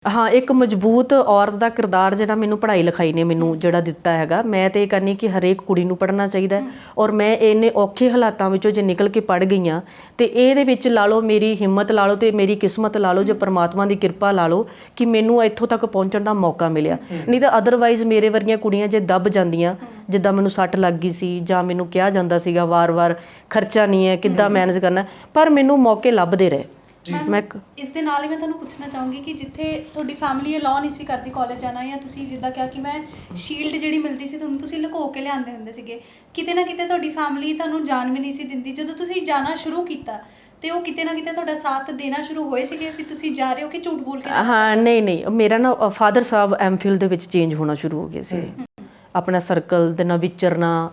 हाँ, एक ਮਜ਼ਬੂਤ ਔਰਤ ਦਾ ਕਿਰਦਾਰ ਜਿਹੜਾ ਮੈਨੂੰ ਪੜ੍ਹਾਈ ਲਿਖਾਈ ਨੇ ਮੈਨੂੰ ਜਿਹੜਾ ਦਿੱਤਾ ਹੈਗਾ, ਮੈਂ ਤਾਂ ਇਹ ਕਹਿੰਦੀ ਕਿ ਹਰੇਕ ਕੁੜੀ ਨੂੰ ਪੜ੍ਹਨਾ ਚਾਹੀਦਾ ਔਰ ਮੈਂ ਇੰਨੇ ਔਖੇ ਹਾਲਾਤਾਂ ਵਿੱਚੋਂ ਜੇ ਨਿਕਲ ਕੇ ਪੜ੍ਹ ਗਈ ਹਾਂ ਅਤੇ ਇਹਦੇ ਵਿੱਚ ਲਾ ਲਓ ਮੇਰੀ ਹਿੰਮਤ ਲਾ ਲਓ ਅਤੇ ਮੇਰੀ ਕਿਸਮਤ ਲਾ ਲਓ, ਜੇ ਪਰਮਾਤਮਾ ਦੀ ਕਿਰਪਾ ਲਾ ਲਓ ਕਿ ਮੈਨੂੰ ਇੱਥੋਂ ਤੱਕ ਪਹੁੰਚਣ ਦਾ ਮੌਕਾ ਮਿਲਿਆ। ਨਹੀਂ ਤਾਂ ਅਦਰਵਾਈਜ਼ ਮੇਰੇ ਵਰਗੀਆਂ ਕੁੜੀਆਂ ਜੇ ਦੱਬ ਜਾਂਦੀਆਂ, ਜਿੱਦਾਂ ਮੈਨੂੰ ਸੱਟ ਲੱਗ ਗਈ ਸੀ ਜਾਂ ਮੈਨੂੰ ਕਿਹਾ ਜਾਂਦਾ ਸੀਗਾ ਵਾਰ-ਵਾਰ ਖਰਚਾ ਨਹੀਂ ਹੈ, ਕਿੱਦਾਂ ਮੈਨੇਜ ਕਰਨਾ, ਪਰ ਮੈਨੂੰ ਮੌਕੇ ਲੱਭਦੇ ਰਹੇ। ਮੈਂ ਇਸ ਦੇ ਨਾਲ ਹੀ ਮੈਂ ਤੁਹਾਨੂੰ ਪੁੱਛਣਾ ਚਾਹੂੰਗੀ ਕਿ ਜਿੱਥੇ ਤੁਹਾਡੀ ਫੈਮਿਲੀ ਅਲਾਉ ਨਹੀਂ ਸੀ ਕਰਦੀ ਕਾਲਜ ਜਾਣਾ, ਜਾਂ ਤੁਸੀਂ ਜਿੱਦਾਂ ਕਿਹਾ ਕਿ ਮੈਂ ਸ਼ੀਲਡ ਜਿਹੜੀ ਮਿਲਦੀ ਸੀ ਤੁਹਾਨੂੰ ਤੁਸੀਂ ਲੁਕੋ ਕੇ ਲਿਆਉਂਦੇ ਹੁੰਦੇ ਸੀਗੇ, ਕਿਤੇ ਨਾ ਕਿਤੇ ਤੁਹਾਡੀ ਫੈਮਿਲੀ ਤੁਹਾਨੂੰ ਜਾਣ ਵੀ ਨਹੀਂ ਸੀ ਦਿੰਦੀ। ਜਦੋਂ ਤੁਸੀਂ ਜਾਣਾ ਸ਼ੁਰੂ ਕੀਤਾ ਤੇ ਉਹ ਕਿਤੇ ਨਾ ਕਿਤੇ ਤੁਹਾਡਾ ਸਾਥ ਦੇਣਾ ਸ਼ੁਰੂ ਹੋਏ ਸੀਗੇ ਵੀ ਤੁਸੀਂ ਜਾ ਰਹੇ ਹੋ ਕਿ ਝੂਠ ਬੋਲ ਕੇ? ਹਾਂ, ਨਹੀਂ ਮੇਰਾ ਨਾ ਫਾਦਰ ਸਾਹਿਬ ਐਮਫਿਲ ਦੇ ਵਿੱਚ ਚੇਂਜ ਹੋਣਾ ਸ਼ੁਰੂ ਹੋ ਗਏ ਸੀ। ਆਪਣਾ ਸਰਕਲ ਦੇ ਨਾਲ ਵਿਚਰਨਾ,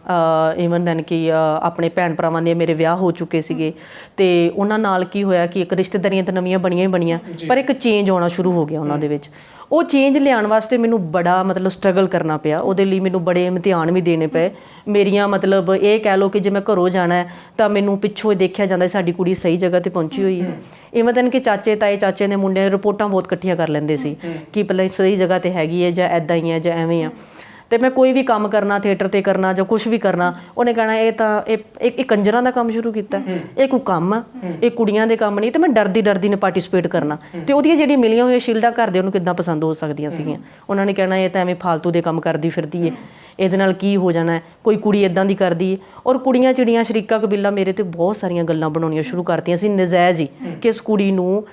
ਈਵਨ ਦੈਨ ਕਿ ਆਪਣੇ ਭੈਣ ਭਰਾਵਾਂ ਦੇ ਮੇਰੇ ਵਿਆਹ ਹੋ ਚੁੱਕੇ ਸੀਗੇ ਅਤੇ ਉਹਨਾਂ ਨਾਲ ਕੀ ਹੋਇਆ ਕਿ ਇੱਕ ਰਿਸ਼ਤੇਦਾਰੀਆਂ ਤਾਂ ਨਵੀਆਂ ਬਣੀਆਂ ਹੀ ਬਣੀਆਂ, ਪਰ ਇੱਕ ਚੇਂਜ ਆਉਣਾ ਸ਼ੁਰੂ ਹੋ ਗਿਆ ਉਹਨਾਂ ਦੇ ਵਿੱਚ। ਉਹ ਚੇਂਜ ਲਿਆਉਣ ਵਾਸਤੇ ਮੈਨੂੰ ਬੜਾ ਮਤਲਬ ਸਟਰਗਲ ਕਰਨਾ ਪਿਆ, ਉਹਦੇ ਲਈ ਮੈਨੂੰ ਬੜੇ ਇਮਤਿਹਾਨ ਵੀ ਦੇਣੇ ਪਏ। ਮੇਰੀਆਂ ਮਤਲਬ ਇਹ ਕਹਿ ਲਓ ਕਿ ਜੇ ਮੈਂ ਘਰੋਂ ਜਾਣਾ ਤਾਂ ਮੈਨੂੰ ਪਿੱਛੋਂ ਦੇਖਿਆ ਜਾਂਦਾ ਸਾਡੀ ਕੁੜੀ ਸਹੀ ਜਗ੍ਹਾ 'ਤੇ ਪਹੁੰਚੀ ਹੋਈ ਹੈ। ਈਵਨ ਦੈਨ ਕਿ ਚਾਚੇ ਤਾਏ, ਚਾਚੇ ਦੇ ਮੁੰਡੇ ਰਿਪੋਰਟਾਂ ਬਹੁਤ ਇਕੱਠੀਆਂ ਕਰ ਲੈਂਦੇ ਸੀ ਕਿ ਪਹਿਲਾਂ ਸਹੀ ਜਗ੍ਹਾ 'ਤੇ ਹੈਗੀ ਹੈ ਜਾਂ ਇੱਦਾਂ ਹੀ ਹੈ ਜਾਂ ਐਵੇਂ ਆ। ਅਤੇ ਮੈਂ ਕੋਈ ਵੀ ਕੰਮ ਕਰਨਾ, ਥੀਏਟਰ 'ਤੇ ਕਰਨਾ ਜਾਂ ਕੁਛ ਵੀ ਕਰਨਾ, ਉਹਨੇ ਕਹਿਣਾ ਇਹ ਤਾਂ ਇਹ ਕੰਜਰਾਂ ਦਾ ਕੰਮ ਸ਼ੁਰੂ ਕੀਤਾ, ਇਹ ਕੋਈ ਕੰਮ ਆ, ਇਹ ਕੁੜੀਆਂ ਦੇ ਕੰਮ ਨਹੀਂ। ਅਤੇ ਮੈਂ ਡਰਦੀ ਨੇ ਪਾਰਟੀਸਪੇਟ ਕਰਨਾ, ਅਤੇ ਉਹਦੀਆਂ ਜਿਹੜੀਆਂ ਮਿਲੀਆਂ ਹੋਈਆਂ ਸ਼ੀਲਡਾਂ ਘਰ ਦੇ ਉਹਨੂੰ ਕਿੱਦਾਂ ਪਸੰਦ ਹੋ ਸਕਦੀਆਂ ਸੀਗੀਆਂ। ਉਹਨਾਂ ਨੇ ਕਹਿਣਾ ਇਹ ਤਾਂ ਐਵੇਂ ਫਾਲਤੂ ਦੇ ਕੰਮ ਕਰਦੀ ਫਿਰਦੀ ਹੈ, ਇਹਦੇ ਨਾਲ ਕੀ ਹੋ ਜਾਣਾ, ਕੋਈ ਕੁੜੀ ਇੱਦਾਂ ਦੀ ਕਰਦੀ ਹੈ। ਔਰ ਕੁੜੀਆਂ ਚਿੜੀਆਂ ਸ਼ਰੀਕਾ ਕਬੀਲਾ ਮੇਰੇ 'ਤੇ ਬਹੁਤ ਸਾਰੀਆਂ ਗੱਲਾਂ ਬਣਾਉਣੀਆਂ ਸ਼ੁਰੂ ਕਰਤੀਆਂ ਸੀ ਨਜਾਇਜ਼ ਹੀ, ਕਿ ਇਸ ਕੁੜੀ ਨੂੰ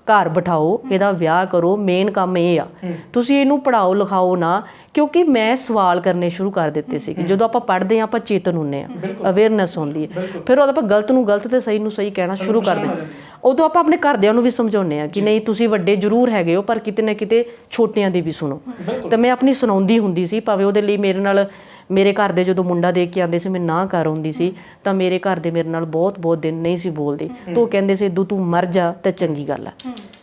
ਘਰ ਬਿਠਾਓ, ਇਹਦਾ ਵਿਆਹ ਕਰੋ, ਮੇਨ ਕੰਮ ਇਹ ਆ, ਤੁਸੀਂ ਇਹਨੂੰ ਪੜ੍ਹਾਓ ਲਿਖਾਓ ਨਾ। ਕਿਉਂਕਿ ਮੈਂ ਸਵਾਲ ਕਰਨੇ ਸ਼ੁਰੂ ਕਰ ਦਿੱਤੇ ਸੀ ਕਿ ਜਦੋਂ ਆਪਾਂ ਪੜ੍ਹਦੇ ਹਾਂ ਆਪਾਂ ਚੇਤਨ ਹੁੰਦੇ ਹਾਂ, ਅਵੇਅਰਨੈਸ ਹੁੰਦੀ ਹੈ, ਫਿਰ ਉਦੋਂ ਆਪਾਂ ਗਲਤ ਨੂੰ ਗਲਤ ਅਤੇ ਸਹੀ ਨੂੰ ਸਹੀ ਕਹਿਣਾ ਸ਼ੁਰੂ ਕਰਦੇ ਹਾਂ। ਉਦੋਂ ਆਪਾਂ ਆਪਣੇ ਘਰਦਿਆਂ ਨੂੰ ਵੀ ਸਮਝਾਉਂਦੇ ਹਾਂ ਕਿ ਨਹੀਂ ਤੁਸੀਂ ਵੱਡੇ ਜ਼ਰੂਰ ਹੈਗੇ ਹੋ, ਪਰ ਕਿਤੇ ਨਾ ਕਿਤੇ ਛੋਟਿਆਂ ਦੀ ਵੀ ਸੁਣੋ। ਅਤੇ ਮੈਂ ਆਪਣੀ ਸੁਣਾਉਂਦੀ ਹੁੰਦੀ ਸੀ, ਭਾਵੇਂ ਉਹਦੇ ਲਈ ਮੇਰੇ ਨਾਲ ਮੇਰੇ ਘਰ ਦੇ ਜਦੋਂ ਮੁੰਡਾ ਦੇਖ ਕੇ ਆਉਂਦੇ ਸੀ, ਮੈਂ ਨਾ ਕਰ ਆਉਂਦੀ ਸੀ ਤਾਂ ਮੇਰੇ ਘਰ ਦੇ ਮੇਰੇ ਨਾਲ ਬਹੁਤ ਦਿਨ ਨਹੀਂ ਸੀ ਬੋਲਦੇ। ਤਾਂ ਉਹ ਕਹਿੰਦੇ ਸੀ ਤੂੰ ਮਰ ਜਾ ਤਾਂ ਚੰਗੀ ਗੱਲ ਆ,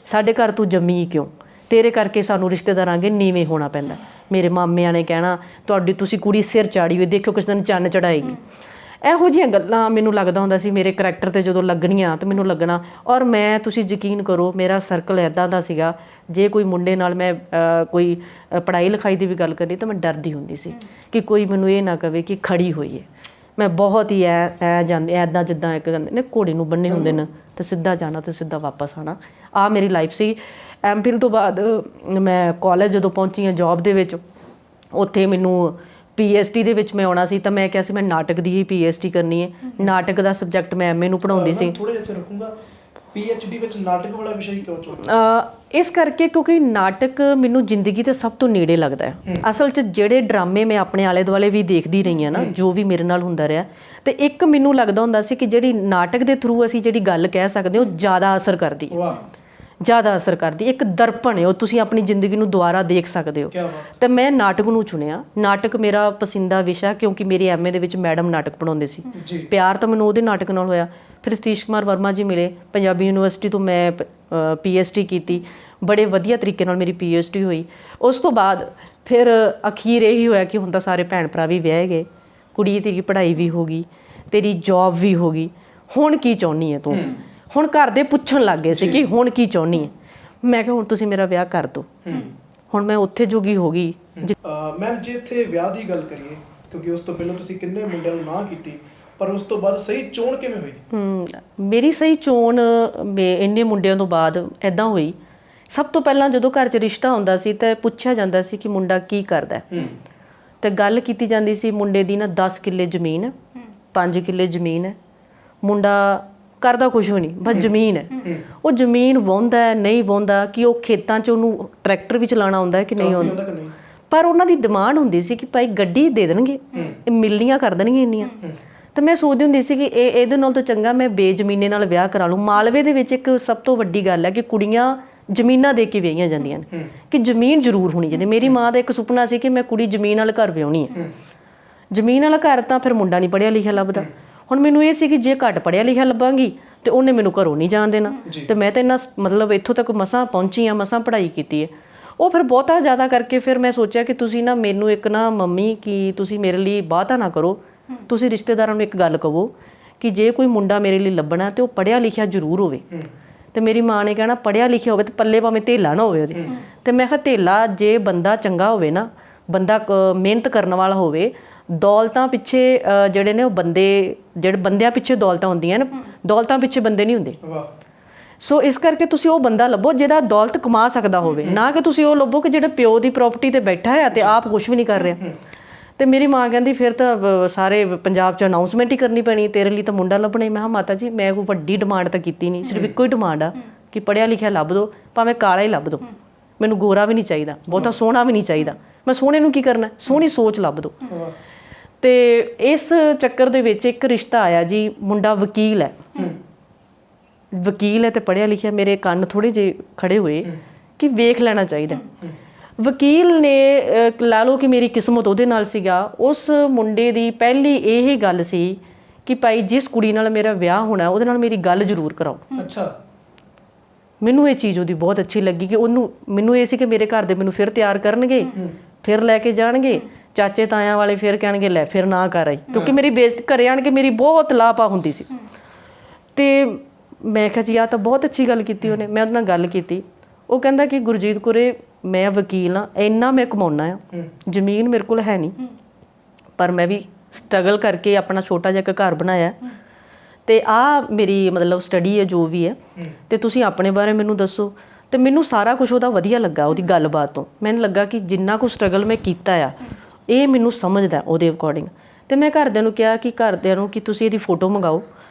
ਸਾਡੇ ਘਰ ਤੂੰ ਜੰਮੀ ਕਿਉਂ, ਤੇਰੇ ਕਰਕੇ ਸਾਨੂੰ ਰਿਸ਼ਤੇਦਾਰਾਂ ਅੱਗੇ ਨੀਵੇਂ ਹੋਣਾ ਪੈਂਦਾ। ਮੇਰੇ ਮਾਮਿਆਂ ਨੇ ਕਹਿਣਾ ਤੁਸੀਂ ਕੁੜੀ ਸਿਰ ਚਾੜੀ ਹੋਈ, ਦੇਖਿਓ ਕਿਸੇ ਦਿਨ ਚੰਨ ਚੜਾਏਗੀ। ਇਹੋ ਜਿਹੀਆਂ ਗੱਲਾਂ ਮੈਨੂੰ ਲੱਗਦਾ ਹੁੰਦਾ ਸੀ ਮੇਰੇ ਕਰੈਕਟਰ 'ਤੇ ਜਦੋਂ ਲੱਗਣੀਆਂ ਤਾਂ ਮੈਨੂੰ ਲੱਗਣਾ। ਔਰ ਮੈਂ ਤੁਸੀਂ ਯਕੀਨ ਕਰੋ ਮੇਰਾ ਸਰਕਲ ਇੱਦਾਂ ਦਾ ਸੀਗਾ, ਜੇ ਕੋਈ ਮੁੰਡੇ ਨਾਲ ਮੈਂ ਕੋਈ ਪੜ੍ਹਾਈ ਲਿਖਾਈ ਦੀ ਵੀ ਗੱਲ ਕਰਨੀ ਤਾਂ ਮੈਂ ਡਰਦੀ ਹੁੰਦੀ ਸੀ ਕਿ ਕੋਈ ਮੈਨੂੰ ਇਹ ਨਾ ਕਵੇ ਕਿ ਖੜੀ ਹੋਈ ਹੈ। ਮੈਂ ਬਹੁਤ ਹੀ ਜਾਂਦੇ ਇੱਦਾਂ ਜਿੱਦਾਂ ਇੱਕ ਕਹਿੰਦੇ ਨੇ ਘੋੜੇ ਨੂੰ ਬੰਨੇ ਹੁੰਦੇ ਨੇ, ਅਤੇ ਸਿੱਧਾ ਜਾਣਾ ਅਤੇ ਸਿੱਧਾ ਵਾਪਸ ਆਉਣਾ। ਆਹ ਮੇਰੀ ਲਾਈਫ ਸੀ। ਐਮਫਿਲ ਤੋਂ ਬਾਅਦ ਮੈਂ ਕਾਲਜ ਜਦੋਂ ਪਹੁੰਚੀ ਹਾਂ ਜੋਬ ਦੇ ਵਿੱਚ, ਉੱਥੇ ਮੈਨੂੰ PhD ਦੇ ਵਿੱਚ ਮੈਂ ਆਉਣਾ ਸੀ, ਤਾਂ ਮੈਂ ਕਿਹਾ ਸੀ ਮੈਂ ਨਾਟਕ ਦੀ ਹੀ PhD ਕਰਨੀ ਹੈ। ਨਾਟਕ ਦਾ ਸਬਜੈਕਟ ਮੈਂ MA ਨੂੰ ਪੜ੍ਹਾਉਂਦੀ ਸੀ। PhD ਵਿੱਚ ਨਾਟਕ ਵਾਲਾ ਵਿਸ਼ਾ ਕਿਉਂ ਚੁਣਿਆ? ਇਸ ਕਰਕੇ ਕਿਉਂਕਿ ਨਾਟਕ ਮੈਨੂੰ ਜ਼ਿੰਦਗੀ ਦੇ ਸਭ ਤੋਂ ਨੇੜੇ ਲੱਗਦਾ ਹੈ। ਅਸਲ 'ਚ ਜਿਹੜੇ ਡਰਾਮੇ ਮੈਂ ਆਪਣੇ ਆਲੇ ਦੁਆਲੇ ਵੀ ਦੇਖਦੀ ਰਹੀ ਹਾਂ ਨਾ, ਜੋ ਵੀ ਮੇਰੇ ਨਾਲ ਹੁੰਦਾ ਰਿਹਾ, ਅਤੇ ਇੱਕ ਮੈਨੂੰ ਲੱਗਦਾ ਹੁੰਦਾ ਸੀ ਕਿ ਜਿਹੜੀ ਨਾਟਕ ਦੇ ਥਰੂ ਅਸੀਂ ਜਿਹੜੀ ਗੱਲ ਕਹਿ ਸਕਦੇ ਉਹ ਜ਼ਿਆਦਾ ਅਸਰ ਕਰਦੀ ਹੈ, ਜ਼ਿਆਦਾ ਅਸਰ ਕਰਦੀ। ਇੱਕ ਦਰਪਣ ਹੈ, ਉਹ ਤੁਸੀਂ ਆਪਣੀ ਜ਼ਿੰਦਗੀ ਨੂੰ ਦੁਬਾਰਾ ਦੇਖ ਸਕਦੇ ਹੋ। ਅਤੇ ਮੈਂ ਨਾਟਕ ਨੂੰ ਚੁਣਿਆ। ਨਾਟਕ ਮੇਰਾ ਪਸੰਦੀਦਾ ਵਿਸ਼ਾ, ਕਿਉਂਕਿ ਮੇਰੀ MA ਦੇ ਵਿੱਚ ਮੈਡਮ ਨਾਟਕ ਪੜ੍ਹਾਉਂਦੇ ਸੀ। ਪਿਆਰ ਤਾਂ ਮੈਨੂੰ ਉਹਦੇ ਨਾਟਕ ਨਾਲ ਹੋਇਆ। ਫਿਰ ਸਤੀਸ਼ ਕੁਮਾਰ ਵਰਮਾ ਜੀ ਮਿਲੇ, ਪੰਜਾਬੀ ਯੂਨੀਵਰਸਿਟੀ ਤੋਂ ਮੈਂ PhD ਕੀਤੀ, ਬੜੇ ਵਧੀਆ ਤਰੀਕੇ ਨਾਲ ਮੇਰੀ PhD ਹੋਈ। ਉਸ ਤੋਂ ਬਾਅਦ ਫਿਰ ਅਖੀਰ ਇਹੀ ਹੋਇਆ ਕਿ ਹੁਣ ਤਾਂ ਸਾਰੇ ਭੈਣ ਭਰਾ ਵੀ ਵਿਆਹੇ ਗਏ, ਕੁੜੀ ਤੇਰੀ ਪੜ੍ਹਾਈ ਵੀ ਹੋ ਗਈ, ਤੇਰੀ ਜੋਬ ਵੀ ਹੋ ਗਈ, ਹੁਣ ਕੀ ਚਾਹੁੰਦੀ ਹੈ ਤੂੰ? ਹੁਣ ਘਰ ਦੇ ਪੁੱਛਣ ਲੱਗ ਗਏ ਸੀ ਕਿ ਹੁਣ ਕੀ ਚਾਹੁੰਦੀ ਹੈ। ਮੈਂ ਕਿਹਾ ਹੁਣ ਤੁਸੀਂ ਮੇਰਾ ਵਿਆਹ ਕਰ ਦਿਓ, ਹੁਣ ਮੈਂ ਉੱਥੇ ਜੋਗੀ ਹੋ ਗਈ। ਮੈਮ ਜੇ ਇੱਥੇ ਵਿਆਹ ਦੀ ਗੱਲ ਕਰੀਏ, ਕਿਉਂਕਿ ਉਸ ਤੋਂ ਪਹਿਲਾਂ ਤੁਸੀਂ ਕਿੰਨੇ ਮੁੰਡਿਆਂ ਨੂੰ ਨਾ ਕੀਤੀ, ਪਰ ਉਸ ਤੋਂ ਬਾਅਦ ਸਹੀ ਚੋਣ ਕਿਵੇਂ ਹੋਈ? ਮੇਰੀ ਸਹੀ ਚੋਣ ਇੰਨੇ ਮੁੰਡਿਆਂ ਤੋਂ ਬਾਅਦ ਇੱਦਾਂ ਹੋਈ। ਸਭ ਤੋਂ ਪਹਿਲਾਂ ਜਦੋਂ ਘਰ 'ਚ ਰਿਸ਼ਤਾ ਹੁੰਦਾ ਸੀ ਤਾਂ ਪੁੱਛਿਆ ਜਾਂਦਾ ਸੀ ਕਿ ਮੁੰਡਾ ਕੀ ਕਰਦਾ, ਅਤੇ ਗੱਲ ਕੀਤੀ ਜਾਂਦੀ ਸੀ ਮੁੰਡੇ ਦੀ ਨਾ 10 ਕਿੱਲੇ ਜ਼ਮੀਨ, 5 ਕਿੱਲੇ ਜ਼ਮੀਨ ਹੈ, ਮੁੰਡਾ ਕਰਦਾ ਕੁਛ ਵੀ ਨਹੀਂ, ਬਸ ਜ਼ਮੀਨ ਹੈ। ਉਹ ਜ਼ਮੀਨ ਵਾਹੁੰਦਾ ਨਹੀਂ ਵਾਹੁੰਦਾ, ਕਿ ਉਹ ਖੇਤਾਂ 'ਚ ਉਹਨੂੰ ਟਰੈਕਟਰ ਵੀ ਚਲਾਉਣਾ ਆਉਂਦਾ ਕਿ ਨਹੀਂ ਆਉਂਦਾ, ਪਰ ਉਹਨਾਂ ਦੀ ਡਿਮਾਂਡ ਹੁੰਦੀ ਸੀ ਕਿ ਭਾਈ ਗੱਡੀ ਦੇ ਦੇਣਗੇ, ਮਿਲਣੀਆਂ ਕਰ ਦੇਣਗੇ ਇੰਨੀਆਂ। ਤਾਂ ਮੈਂ ਸੋਚਦੀ ਹੁੰਦੀ ਸੀ ਕਿ ਇਹਦੇ ਨਾਲ ਤਾਂ ਚੰਗਾ ਮੈਂ ਬੇਜ਼ਮੀਨੇ ਨਾਲ ਵਿਆਹ ਕਰਾ ਲੂੰ। ਮਾਲਵੇ ਦੇ ਵਿੱਚ ਇੱਕ ਸਭ ਤੋਂ ਵੱਡੀ ਗੱਲ ਹੈ ਕਿ ਕੁੜੀਆਂ ਜ਼ਮੀਨਾਂ ਦੇ ਕੇ ਵਿਆਹੀਆਂ ਜਾਂਦੀਆਂ ਨੇ, ਕਿ ਜ਼ਮੀਨ ਜ਼ਰੂਰ ਹੋਣੀ ਚਾਹੀਦੀ। ਮੇਰੀ ਮਾਂ ਦਾ ਇੱਕ ਸੁਪਨਾ ਸੀ ਕਿ ਮੈਂ ਕੁੜੀ ਜ਼ਮੀਨ ਵਾਲੇ ਘਰ ਵਿਆਹੁਣੀ ਹੈ। ਜ਼ਮੀਨ ਵਾਲਾ ਘਰ ਤਾਂ ਫਿਰ ਮੁੰਡਾ ਨਹੀਂ ਪੜ੍ਹਿਆ ਲਿਖਿਆ ਲੱਭਦਾ। ਹੁਣ ਮੈਨੂੰ ਇਹ ਸੀ ਕਿ ਜੇ ਘੱਟ ਪੜ੍ਹਿਆ ਲਿਖਿਆ ਲੱਭਾਂਗੀ ਅਤੇ ਉਹਨੇ ਮੈਨੂੰ ਘਰੋਂ ਨਹੀਂ ਜਾਣ ਦੇਣਾ, ਅਤੇ ਮੈਂ ਤਾਂ ਇੰਨਾ ਮਤਲਬ ਇੱਥੋਂ ਤੱਕ ਮਸਾਂ ਪਹੁੰਚੀ ਹਾਂ, ਮਸਾਂ ਪੜ੍ਹਾਈ ਕੀਤੀ ਹੈ। ਉਹ ਫਿਰ ਬਹੁਤਾ ਜ਼ਿਆਦਾ ਕਰਕੇ ਫਿਰ ਮੈਂ ਸੋਚਿਆ ਕਿ ਤੁਸੀਂ ਨਾ ਮੈਨੂੰ ਇੱਕ ਨਾ ਮੰਮੀ ਕਿ ਤੁਸੀਂ ਮੇਰੇ ਲਈ ਬਹੁਤਾ ਨਾ ਕਰੋ, ਤੁਸੀਂ ਰਿਸ਼ਤੇਦਾਰਾਂ ਨੂੰ ਇੱਕ ਗੱਲ ਕਹੋ ਕਿ ਜੇ ਕੋਈ ਮੁੰਡਾ ਮੇਰੇ ਲਈ ਲੱਭਣਾ ਤਾਂ ਉਹ ਪੜ੍ਹਿਆ ਲਿਖਿਆ ਜ਼ਰੂਰ ਹੋਵੇ, ਤੇ ਮੇਰੀ ਮਾਂ ਨੇ ਕਹਿਣਾ ਪੜ੍ਹਿਆ ਲਿਖਿਆ ਹੋਵੇ ਤੇ ਪੱਲੇ ਭਾਵੇਂ ਧੇਲਾ ਨਾ ਹੋਵੇ ਉਹਦੇ। ਤੇ ਮੈਂ ਕਿਹਾ ਧੇਲਾ, ਜੇ ਬੰਦਾ ਚੰਗਾ ਹੋਵੇ ਨਾ, ਬੰਦਾ ਮਿਹਨਤ ਕਰਨ ਵਾਲਾ ਹੋਵੇ, ਦੌਲਤਾਂ ਪਿੱਛੇ ਜਿਹੜੇ ਨੇ ਉਹ ਜਿਹੜੇ ਬੰਦਿਆਂ ਪਿੱਛੇ ਦੌਲਤਾਂ ਹੁੰਦੀਆਂ ਨੇ, ਦੌਲਤਾਂ ਪਿੱਛੇ ਬੰਦੇ ਨਹੀਂ ਹੁੰਦੇ। ਸੋ ਇਸ ਕਰਕੇ ਤੁਸੀਂ ਉਹ ਬੰਦਾ ਲੱਭੋ ਜਿਹੜਾ ਦੌਲਤ ਕਮਾ ਸਕਦਾ ਹੋਵੇ, ਨਾ ਕਿ ਤੁਸੀਂ ਉਹ ਲੱਭੋ ਕਿ ਜਿਹੜਾ ਪਿਓ ਦੀ ਪ੍ਰਾਪਰਟੀ ਤੇ ਬੈਠਾ ਹੈ ਤੇ ਆਪ ਕੁਝ ਵੀ ਨਹੀਂ ਕਰ ਰਿਹਾ। ਤੇ ਮੇਰੀ ਮਾਂ ਕਹਿੰਦੀ ਫਿਰ ਤਾਂ ਸਾਰੇ ਪੰਜਾਬ 'ਚ ਅਨਾਉਂਸਮੈਂਟ ਹੀ ਕਰਨੀ ਪੈਣੀ, ਤੇਰੇ ਲਈ ਤਾਂ ਮੁੰਡਾ ਲੱਭਣਾ ਹੀ। ਮੈਂ ਕਿਹਾ ਮਾਤਾ ਜੀ ਮੈਂ ਕੋਈ ਵੱਡੀ ਡਿਮਾਂਡ ਤਾਂ ਕੀਤੀ ਨਹੀਂ, ਸਿਰਫ ਇੱਕੋ ਹੀ ਡਿਮਾਂਡ ਆ ਕਿ ਪੜ੍ਹਿਆ ਲਿਖਿਆ ਲੱਭ ਦਿਓ, ਭਾਵੇਂ ਕਾਲਾ ਹੀ ਲੱਭ ਦਿਓ, ਮੈਨੂੰ ਗੋਰਾ ਵੀ ਨਹੀਂ ਚਾਹੀਦਾ, ਬਹੁਤਾ ਸੋਹਣਾ ਵੀ ਨਹੀਂ ਚਾਹੀਦਾ, ਮੈਂ ਸੋਹਣੇ ਨੂੰ ਕੀ ਕਰਨਾ, ਸੋਹਣੀ ਸੋਚ ਲੱਭ ਦਿਓ। ਤੇ ਇਸ ਚੱਕਰ ਦੇ ਵਿੱਚ ਇੱਕ ਰਿਸ਼ਤਾ ਆਇਆ ਜੀ, ਮੁੰਡਾ ਵਕੀਲ ਹੈ, ਵਕੀਲ ਹੈ ਤੇ ਪੜ੍ਹਿਆ ਲਿਖਿਆ। ਮੇਰੇ ਕੰਨ ਥੋੜੇ ਜਿਹੇ ਖੜੇ ਹੋਏ ਕਿ ਵੇਖ ਲੈਣਾ ਚਾਹੀਦਾ। ਵਕੀਲ ਨੇ ਲਾ ਲਓ ਕਿ ਮੇਰੀ ਕਿਸਮਤ ਉਹਦੇ ਨਾਲ ਸੀਗਾ। ਉਸ ਮੁੰਡੇ ਦੀ ਪਹਿਲੀ ਇਹ ਗੱਲ ਸੀ ਕਿ ਭਾਈ ਜਿਸ ਕੁੜੀ ਨਾਲ ਮੇਰਾ ਵਿਆਹ ਹੋਣਾ ਉਹਦੇ ਨਾਲ ਮੇਰੀ ਗੱਲ ਜ਼ਰੂਰ ਕਰਾਓ। ਅੱਛਾ। ਮੈਨੂੰ ਇਹ ਚੀਜ਼ ਉਹਦੀ ਬਹੁਤ ਅੱਛੀ ਲੱਗੀ ਕਿ ਮੈਨੂੰ ਇਹ ਸੀ ਕਿ ਮੇਰੇ ਘਰ ਦੇ ਮੈਨੂੰ ਫਿਰ ਤਿਆਰ ਕਰਨਗੇ, ਫਿਰ ਲੈ ਕੇ ਜਾਣਗੇ, ਚਾਚੇ ਤਾਇਆਂ ਵਾਲੇ ਫਿਰ ਕਹਿਣਗੇ ਲੈ ਫਿਰ ਨਾ ਕਰ ਆਈ, ਕਿਉਂਕਿ ਮੇਰੀ ਬੇਇੱਜ਼ਤੀ ਘਰੇ ਆਣ ਕੇ ਮੇਰੀ ਬਹੁਤ ਲਾਪਾ ਹੁੰਦੀ ਸੀ। ਤੇ ਮੈਂ ਕਿਹਾ ਜੀ ਆਹ ਤਾਂ ਬਹੁਤ ਅੱਛੀ ਗੱਲ ਕੀਤੀ ਉਹਨੇ। ਮੈਂ ਉਹਦੇ ਨਾਲ ਗੱਲ ਕੀਤੀ, ਉਹ ਕਹਿੰਦਾ ਕਿ ਗੁਰਜੀਤ ਕੌਰੇ ਮੈਂ ਵਕੀਲ ਹਾਂ, ਇੰਨਾ ਮੈਂ ਕਮਾਉਣਾ ਆ, ਜ਼ਮੀਨ ਮੇਰੇ ਕੋਲ ਹੈ ਨਹੀਂ, ਪਰ ਮੈਂ ਵੀ ਸਟਰਗਲ ਕਰਕੇ ਆਪਣਾ ਛੋਟਾ ਜਿਹਾ ਇੱਕ ਘਰ ਬਣਾਇਆ, ਤੇ ਆਹ ਮੇਰੀ ਮਤਲਬ ਸਟੱਡੀ ਹੈ ਜੋ ਵੀ ਹੈ, ਤੇ ਤੁਸੀਂ ਆਪਣੇ ਬਾਰੇ ਮੈਨੂੰ ਦੱਸੋ। ਤੇ ਮੈਨੂੰ ਸਾਰਾ ਕੁਝ ਉਹਦਾ ਵਧੀਆ ਲੱਗਾ, ਉਹਦੀ ਗੱਲਬਾਤ ਤੋਂ ਮੈਨੂੰ ਲੱਗਾ ਕਿ ਜਿੰਨਾ ਕੁ ਸਟਰਗਲ ਮੈਂ ਕੀਤਾ ਆ ਇਹ ਮੈਨੂੰ ਸਮਝਦਾ ਉਹਦੇ ਅਕੋਰਡਿੰਗ। ਤੇ ਮੈਂ ਘਰਦਿਆਂ ਨੂੰ ਕਿਹਾ ਕਿ ਘਰਦਿਆਂ ਨੂੰ ਕਿ ਤੁਸੀਂ ਇਹਦੀ ਫੋਟੋ ਮੰਗਾਓ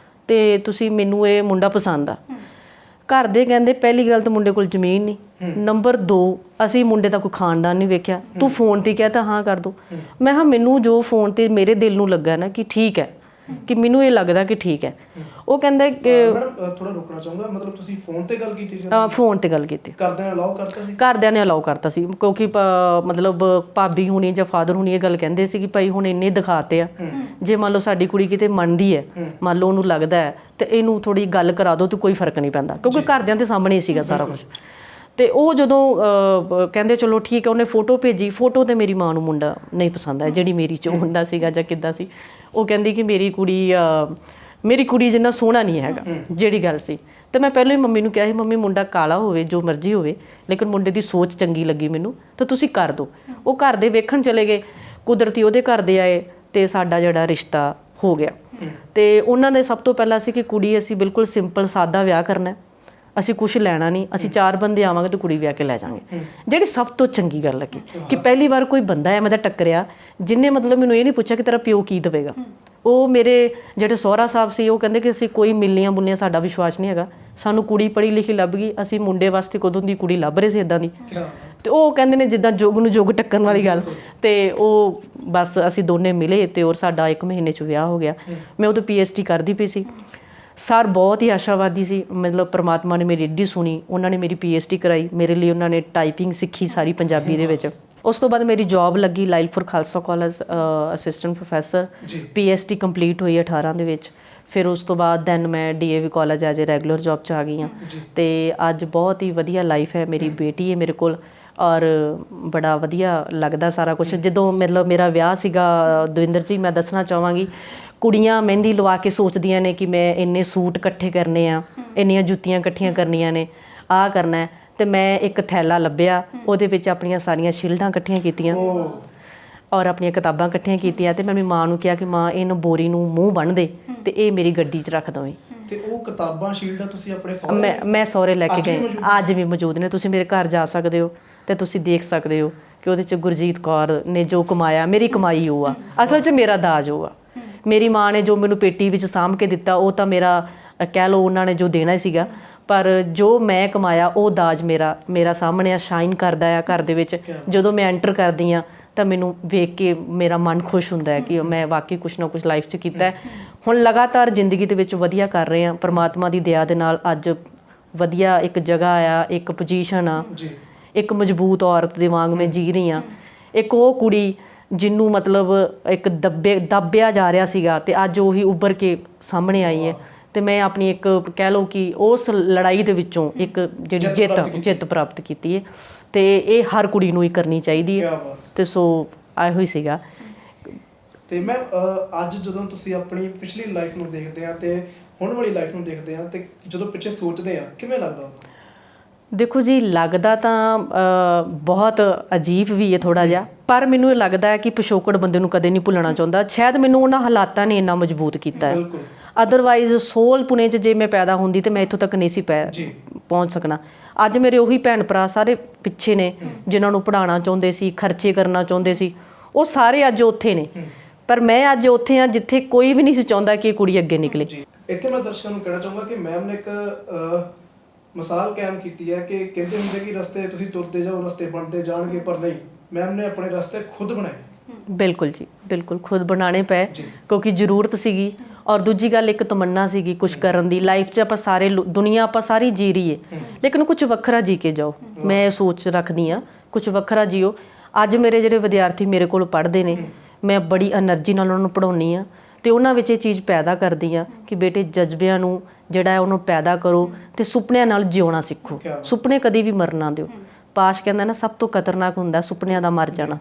ਤੇ ਤੁਸੀਂ ਮੈਨੂੰ ਇਹ ਮੁੰਡਾ ਪਸੰਦ ਆ। ਘਰ ਦੇ ਕਹਿੰਦੇ ਪਹਿਲੀ ਗੱਲ ਤਾਂ ਮੁੰਡੇ ਕੋਲ ਜ਼ਮੀਨ ਨਹੀਂ, ਨੰਬਰ 2 ਅਸੀਂ ਮੁੰਡੇ ਦਾ ਕੋਈ ਖਾਨਦਾਨ ਨਹੀਂ ਵੇਖਿਆ, ਤੂੰ ਫੋਨ ਤੇ ਕਹਿ ਤਾਂ ਹਾਂ ਕਰ ਦੋ। ਮੈਂ ਕਿਹਾ ਮੈਨੂੰ ਜੋ ਫੋਨ ਤੇ ਮੇਰੇ ਦਿਲ ਨੂੰ ਲੱਗਾ ਨਾ ਕਿ ਠੀਕ ਹੈ, ਕਿ ਮੈਨੂੰ ਇਹ ਲੱਗਦਾ ਕਿ ਠੀਕ ਹੈ। ਉਹ ਕਹਿੰਦਾ ਕਿ ਮੈਡਮ ਥੋੜਾ ਰੁਕਣਾ ਚਾਹੂੰਗਾ, ਮਤਲਬ ਤੁਸੀਂ ਫੋਨ ਤੇ ਗੱਲ ਕੀਤੀ ਸੀ? ਫੋਨ ਤੇ ਗੱਲ ਕੀਤੀ। ਘਰਦਿਆਂ ਨੇ ਅਲਾਉ ਕਰਤਾ ਸੀ? ਘਰਦਿਆਂ ਨੇ ਅਲਾਉ ਕਰਤਾ ਸੀ, ਕਿਉਂਕਿ ਮਤਲਬ ਭਾਬੀ ਹੁਣੀ ਜਾਂ ਫਾਦਰ ਹੁਣੀ ਇਹ ਗੱਲ ਕਹਿੰਦੇ ਸੀ ਕਿ ਭਾਈ ਹੁਣ ਇੰਨੇ ਦਿਖਾਤੇ ਆ, ਜੇ ਮੰਨ ਲਓ ਸਾਡੀ ਕੁੜੀ ਕਿਤੇ ਮੰਨਦੀ ਹੈ, ਮੰਨ ਲਓ ਉਹਨੂੰ ਲੱਗਦਾ ਹੈ ਤੇ ਇਹਨੂੰ ਥੋੜੀ ਗੱਲ ਕਰਾ ਦਿਓ ਤੇ ਕੋਈ ਫਰਕ ਨਹੀਂ ਪੈਂਦਾ, ਕਿਉਂਕਿ ਘਰਦਿਆਂ ਦੇ ਸਾਹਮਣੇ ਹੀ ਸੀਗਾ ਸਾਰਾ ਕੁਝ। ਤੇ ਉਹ ਜਦੋਂ ਕਹਿੰਦੇ ਚਲੋ ਠੀਕ ਹੈ, ਉਹਨੇ ਫੋਟੋ ਭੇਜੀ। ਫੋਟੋ ਤੇ ਮੇਰੀ ਮਾਂ ਨੂੰ ਮੁੰਡਾ ਨਹੀਂ ਪਸੰਦ ਆਇਆ, ਜਿਹੜੀ ਮੇਰੀ ਚੋਂ ਮੁੰਡਾ ਸੀਗਾ ਜਾਂ ਕਿੱਦਾਂ ਸੀ। ਉਹ ਕਹਿੰਦੀ ਕਿ ਮੇਰੀ ਕੁੜੀ ਜਿੰਨਾ ਸੋਹਣਾ ਨਹੀਂ ਹੈਗਾ, ਜਿਹੜੀ ਗੱਲ ਸੀ। ਤੇ ਮੈਂ ਪਹਿਲਾਂ ਹੀ ਮੰਮੀ ਨੂੰ ਕਿਹਾ ਸੀ, ਮੰਮੀ ਮੁੰਡਾ ਕਾਲਾ ਹੋਵੇ ਜੋ ਮਰਜ਼ੀ ਹੋਵੇ, ਲੇਕਿਨ ਮੁੰਡੇ ਦੀ ਸੋਚ ਚੰਗੀ ਲੱਗੀ ਮੈਨੂੰ, ਤਾਂ ਤੁਸੀਂ ਕਰ ਦਿਓ। ਉਹ ਘਰ ਦੇ ਵੇਖਣ ਚਲੇ ਗਏ, ਕੁਦਰਤੀ ਉਹਦੇ ਘਰ ਦੇ ਆਏ ਤੇ ਸਾਡਾ ਜਿਹੜਾ ਰਿਸ਼ਤਾ ਹੋ ਗਿਆ। ਤੇ ਉਹਨਾਂ ਨੇ ਸਭ ਤੋਂ ਪਹਿਲਾਂ ਸੀ ਕਿ ਕੁੜੀ ਅਸੀਂ ਬਿਲਕੁਲ ਸਿੰਪਲ ਸਾਦਾ ਵਿਆਹ ਕਰਨਾ, ਅਸੀਂ ਕੁਝ ਲੈਣਾ ਨਹੀਂ, ਅਸੀਂ 4 ਬੰਦੇ ਆਵਾਂਗੇ ਤੇ ਕੁੜੀ ਵਿਆਹ ਕੇ ਲੈ ਜਾਵਾਂਗੇ। ਜਿਹੜੀ ਸਭ ਤੋਂ ਚੰਗੀ ਗੱਲ ਲੱਗੀ ਕਿ ਪਹਿਲੀ ਵਾਰ ਕੋਈ ਬੰਦਾ ਐਵੇਂ ਦਾ ਟੱਕਰਿਆ ਜਿਹਨੇ ਮਤਲਬ ਮੈਨੂੰ ਇਹ ਨਹੀਂ ਪੁੱਛਿਆ ਕਿ ਤੇਰਾ ਪਿਓ ਕੀ ਦੇਵੇਗਾ। ਉਹ ਮੇਰੇ ਜਿਹੜੇ ਸਹੁਰਾ ਸਾਹਿਬ ਸੀ ਉਹ ਕਹਿੰਦੇ ਕਿ ਅਸੀਂ ਕੋਈ ਮਿਲਨੀਆਂ ਮੁਲਨੀਆਂ ਸਾਡਾ ਵਿਸ਼ਵਾਸ ਨਹੀਂ ਹੈਗਾ, ਸਾਨੂੰ ਕੁੜੀ ਪੜ੍ਹੀ ਲਿਖੀ ਲੱਭ ਗਈ, ਅਸੀਂ ਮੁੰਡੇ ਵਾਸਤੇ ਕਦੋਂ ਦੀ ਕੁੜੀ ਲੱਭ ਰਹੇ ਸੀ ਇੱਦਾਂ ਦੀ। ਤੇ ਉਹ ਕਹਿੰਦੇ ਨੇ ਜਿੱਦਾਂ ਜੁਗ ਨੂੰ ਜੁਗ ਟੱਕਰਨ ਵਾਲੀ ਗੱਲ। ਤੇ ਉਹ ਬਸ ਅਸੀਂ ਦੋਨੇ ਮਿਲੇ ਤੇ ਔਰ ਸਾਡਾ 1 ਮਹੀਨੇ 'ਚ ਵਿਆਹ ਹੋ ਗਿਆ। ਮੈਂ ਉਦੋਂ PhD ਕਰਦੀ ਪਈ ਸੀ। ਸਰ ਬਹੁਤ ਹੀ ਆਸ਼ਾਵਾਦੀ ਸੀ, ਮਤਲਬ ਪ੍ਰਮਾਤਮਾ ਨੇ ਮੇਰੀ ਏਡੀ ਸੁਣੀ, ਉਹਨਾਂ ਨੇ ਮੇਰੀ PhD ਕਰਾਈ ਮੇਰੇ ਲਈ, ਉਹਨਾਂ ਨੇ ਟਾਈਪਿੰਗ ਸਿੱਖੀ ਸਾਰੀ ਪੰਜਾਬੀ ਦੇ ਵਿੱਚ। ਉਸ ਤੋਂ ਬਾਅਦ ਮੇਰੀ ਜੌਬ ਲੱਗੀ Lyallpur Khalsa college assistant professor, PhD complete ਹੋਈ 18 ਦੇ ਵਿੱਚ। ਫਿਰ ਉਸ ਤੋਂ ਬਾਅਦ ਦੈਨ ਮੈਂ DAV college as a regular job 'ਚ ਆ ਗਈ ਹਾਂ। ਤੇ ਅੱਜ ਬਹੁਤ ਹੀ ਵਧੀਆ ਲਾਈਫ ਹੈ, ਮੇਰੀ ਬੇਟੀ ਹੈ ਮੇਰੇ ਕੋਲ, ਔਰ ਬੜਾ ਵਧੀਆ ਲੱਗਦਾ ਸਾਰਾ ਕੁਝ। ਜਦੋਂ ਮਤਲਬ ਮੇਰਾ ਵਿਆਹ ਸੀਗਾ ਦਵਿੰਦਰ ਜੀ, ਮੈਂ ਦੱਸਣਾ ਚਾਹਾਂਗੀ, ਕੁੜੀਆਂ ਮਹਿੰਦੀ ਲਵਾ ਕੇ ਸੋਚਦੀਆਂ ਨੇ ਕਿ ਮੈਂ ਇੰਨੇ ਸੂਟ ਇਕੱਠੇ ਕਰਨੇ ਆ, ਇੰਨੀਆਂ ਜੁੱਤੀਆਂ ਇਕੱਠੀਆਂ ਕਰਨੀਆਂ ਨੇ, ਆਹ ਕਰਨਾ ਹੈ। ਤੇ ਮੈਂ ਇੱਕ ਥੈਲਾ ਲੱਭਿਆ, ਉਹਦੇ ਵਿੱਚ ਆਪਣੀਆਂ ਸਾਰੀਆਂ ਸ਼ੀਲਡਾਂ ਇਕੱਠੀਆਂ ਕੀਤੀਆਂ ਔਰ ਆਪਣੀਆਂ ਕਿਤਾਬਾਂ ਇਕੱਠੀਆਂ ਕੀਤੀਆਂ। ਤੇ ਮੈਂ ਮੇਰੀ ਮਾਂ ਨੂੰ ਕਿਹਾ ਕਿ ਮਾਂ ਇਹਨੂੰ ਬੋਰੀ ਨੂੰ ਮੂੰਹ ਬੰਨ੍ਹ ਦੇ ਤੇ ਇਹ ਮੇਰੀ ਗੱਡੀ 'ਚ ਰੱਖ ਦਵੇਂ। ਤੇ ਉਹ ਕਿਤਾਬਾਂ ਸ਼ੀਲਡਾਂ ਤੁਸੀਂ ਆਪਣੇ ਸਹੁਰੇ ਮੈਂ ਸਹੁਰੇ ਲੈ ਕੇ ਗਈ, ਅੱਜ ਵੀ ਮੌਜੂਦ ਨੇ। ਤੁਸੀਂ ਮੇਰੇ ਘਰ ਜਾ ਸਕਦੇ ਹੋ ਤੇ ਤੁਸੀਂ ਦੇਖ ਸਕਦੇ ਹੋ ਕਿ ਉਹਦੇ 'ਚ ਗੁਰਜੀਤ ਕੌਰ ਨੇ ਜੋ ਕਮਾਇਆ, ਮੇਰੀ ਕਮਾਈ ਉਹ ਆ, ਅਸਲ 'ਚ ਮੇਰਾ ਦਾਜ ਉਹ ਆ। ਮੇਰੀ ਮਾਂ ਨੇ ਜੋ ਮੈਨੂੰ ਪੇਟੀ ਵਿੱਚ ਸਾਂਭ ਕੇ ਦਿੱਤਾ ਉਹ ਤਾਂ ਮੇਰਾ ਕਹਿ ਲਓ ਉਹਨਾਂ ਨੇ ਜੋ ਦੇਣਾ ਸੀਗਾ, ਪਰ ਜੋ ਮੈਂ ਕਮਾਇਆ ਉਹ ਦਾਜ ਮੇਰਾ ਸਾਹਮਣੇ ਆ, ਸ਼ਾਈਨ ਕਰਦਾ ਆ ਘਰ ਦੇ ਵਿੱਚ। ਜਦੋਂ ਮੈਂ ਐਂਟਰ ਕਰਦੀ ਹਾਂ ਤਾਂ ਮੈਨੂੰ ਵੇਖ ਕੇ ਮੇਰਾ ਮਨ ਖੁਸ਼ ਹੁੰਦਾ ਹੈ ਕਿ ਮੈਂ ਵਾਕਈ ਕੁਛ ਨਾ ਕੁਛ ਲਾਈਫ 'ਚ ਕੀਤਾ ਹੈ। ਹੁਣ ਲਗਾਤਾਰ ਜ਼ਿੰਦਗੀ ਦੇ ਵਿੱਚ ਵਧੀਆ ਕਰ ਰਹੇ ਹਾਂ ਪਰਮਾਤਮਾ ਦੀ ਦਇਆ ਦੇ ਨਾਲ। ਅੱਜ ਵਧੀਆ ਇੱਕ ਜਗ੍ਹਾ ਆ, ਇੱਕ ਪੋਜੀਸ਼ਨ ਆ, ਇੱਕ ਮਜ਼ਬੂਤ ਔਰਤ ਦੇ ਵਾਂਗ ਮੈਂ ਜੀ ਰਹੀ ਹਾਂ। ਇੱਕ ਉਹ ਕੁੜੀ ਜਿਹਨੂੰ ਮਤਲਬ ਇੱਕ ਦੱਬਿਆ ਜਾ ਰਿਹਾ ਸੀਗਾ ਤੇ ਅੱਜ ਉਹੀ ਉੱਭਰ ਕੇ ਸਾਹਮਣੇ ਆਈ ਹੈ। ਤੇ ਮੈਂ ਆਪਣੀ ਇੱਕ ਕਹਿ ਲਓ ਕਿ ਉਸ ਲੜਾਈ ਦੇ ਵਿੱਚੋਂ ਇੱਕ ਜਿਹੜੀ ਜਿੱਤ ਪ੍ਰਾਪਤ ਕੀਤੀ ਹੈ। ਤੇ ਇਹ ਹਰ ਕੁੜੀ ਨੂੰ ਹੀ ਕਰਨੀ ਚਾਹੀਦੀ ਹੈ। ਤੇ ਸੋ ਆਇਓ ਹੀ ਸੀਗਾ। ਤੇ ਮੈਂ ਅੱਜ ਜਦੋਂ ਤੁਸੀਂ ਆਪਣੀ ਪਿਛਲੀ ਲਾਈਫ ਨੂੰ ਦੇਖਦੇ ਆ ਤੇ ਹੁਣ ਵਾਲੀ ਲਾਈਫ ਨੂੰ ਦੇਖਦੇ ਆ ਤੇ ਜਦੋਂ ਪਿੱਛੇ ਸੋਚਦੇ ਆ ਕਿਵੇਂ ਲੱਗਦਾ? ਦੇਖੋ ਜੀ, ਲੱਗਦਾ ਤਾਂ ਬਹੁਤ ਅਜੀਬ ਵੀ ਹੈ ਥੋੜਾ ਜਿਹਾ, ਪਰ ਮੈਨੂੰ ਇਹ ਲੱਗਦਾ ਹੈ ਕਿ ਪਿਛੋਕੜ ਬੰਦੇ ਨੂੰ ਕਦੇ ਨਹੀਂ ਭੁੱਲਣਾ ਚਾਹੁੰਦਾ। ਸ਼ਾਇਦ ਮੈਨੂੰ ਉਹਨਾਂ ਹਾਲਾਤਾਂ ਨੇ ਇੰਨਾ ਮਜ਼ਬੂਤ ਕੀਤਾ ਹੈ। ਬਿਲਕੁਲ। ਅਦਰਵਾਈਜ਼ ਸੋਲ ਪੁਣੇ 'ਚ ਜੇ ਮੈਂ ਪੈਦਾ ਹੁੰਦੀ ਤੇ ਮੈਂ ਇੱਥੋਂ ਤੱਕ ਨਹੀਂ ਸੀ ਪਹੁੰਚ ਸਕਣਾ। ਅੱਜ ਮੇਰੇ ਉਹੀ ਭੈਣ ਭਰਾ ਸਾਰੇ ਪਿੱਛੇ ਨੇ ਜਿਨ੍ਹਾਂ ਨੂੰ ਪੜ੍ਹਾਉਣਾ ਚਾਹੁੰਦੇ ਸੀ, ਖਰਚੇ ਕਰਨਾ ਚਾਹੁੰਦੇ ਸੀ, ਉਹ ਸਾਰੇ ਅੱਜ ਉੱਥੇ ਨੇ। ਪਰ ਮੈਂ ਅੱਜ ਉੱਥੇ ਹਾਂ ਜਿੱਥੇ ਕੋਈ ਵੀ ਨਹੀਂ ਸੀ ਚਾਹੁੰਦਾ ਕਿ ਇਹ ਕੁੜੀ ਅੱਗੇ ਨਿਕਲੇ। ਇੱਥੇ ਮੈਂ ਦਰਸ਼ਕਾਂ ਨੂੰ ਕਹਿਣਾ ਚਾਹੂੰਗਾ ਕਿ ਮੈਮ ਨੇ ਇੱਕ ਮਿਸਾਲ ਕਾਇਮ ਕੀਤੀ ਹੈ ਕਿ ਕਹਿੰਦੇ ਹੁੰਦੇ ਕਿ ਰਸਤੇ ਤੁਸੀਂ ਤੁਰਦੇ ਜਾਓ, ਰਸਤੇ ਬਣਦੇ ਜਾਣਗੇ, ਪਰ ਨਹੀਂ, ਮੈਮ ਨੇ ਆਪਣੇ ਰਸਤੇ ਖੁਦ ਬਣਾਏ। ਬਿਲਕੁਲ ਜੀ, ਬਿਲਕੁਲ ਖੁਦ ਬਣਾਉਣੇ ਪਏ ਕਿਉਂਕਿ ਜ਼ਰੂਰਤ ਸੀਗੀ। ਔਰ ਦੂਜੀ ਗੱਲ, ਇੱਕ ਤਮੰਨਾ ਸੀਗੀ ਕੁਝ ਕਰਨ ਦੀ। ਲਾਈਫ 'ਚ ਆਪਾਂ ਸਾਰੇ ਦੁਨੀਆ ਆਪਾਂ ਸਾਰੀ ਜੀ ਰਹੀ ਹੈ, ਲੇਕਿਨ ਕੁਝ ਵੱਖਰਾ ਜੀ ਕੇ ਜਾਓ। ਮੈਂ ਇਹ ਸੋਚ ਰੱਖਦੀ ਹਾਂ, ਕੁਝ ਵੱਖਰਾ ਜੀਓ। ਅੱਜ ਮੇਰੇ ਜਿਹੜੇ ਵਿਦਿਆਰਥੀ ਮੇਰੇ ਕੋਲ ਪੜ੍ਹਦੇ ਨੇ, ਮੈਂ ਬੜੀ એનર્ਜੀ ਨਾਲ ਉਹਨਾਂ ਨੂੰ ਪੜ੍ਹਾਉਂਦੀ ਹਾਂ ਤੇ ਉਹਨਾਂ ਵਿੱਚ ਇਹ ਚੀਜ਼ ਪੈਦਾ ਕਰਦੀ ਹਾਂ ਕਿ ਬੇਟੇ ਜਜ਼ਬਿਆਂ ਨੂੰ ਜਿਹੜਾ ਹੈ ਉਹਨੂੰ ਪੈਦਾ ਕਰੋ ਤੇ ਸੁਪਨਿਆਂ ਨਾਲ ਜਿਉਣਾ ਸਿੱਖੋ। ਸੁਪਨੇ ਕਦੀ ਵੀ ਮਰਨ ਨਾ ਦਿਓ। ਪਾਸ਼ ਕਹਿੰਦਾ ਨਾ, ਸਭ ਤੋਂ ਖਤਰਨਾਕ ਹੁੰਦਾ ਸੁਪਨਿਆਂ ਦਾ ਮਰ ਜਾਣਾ,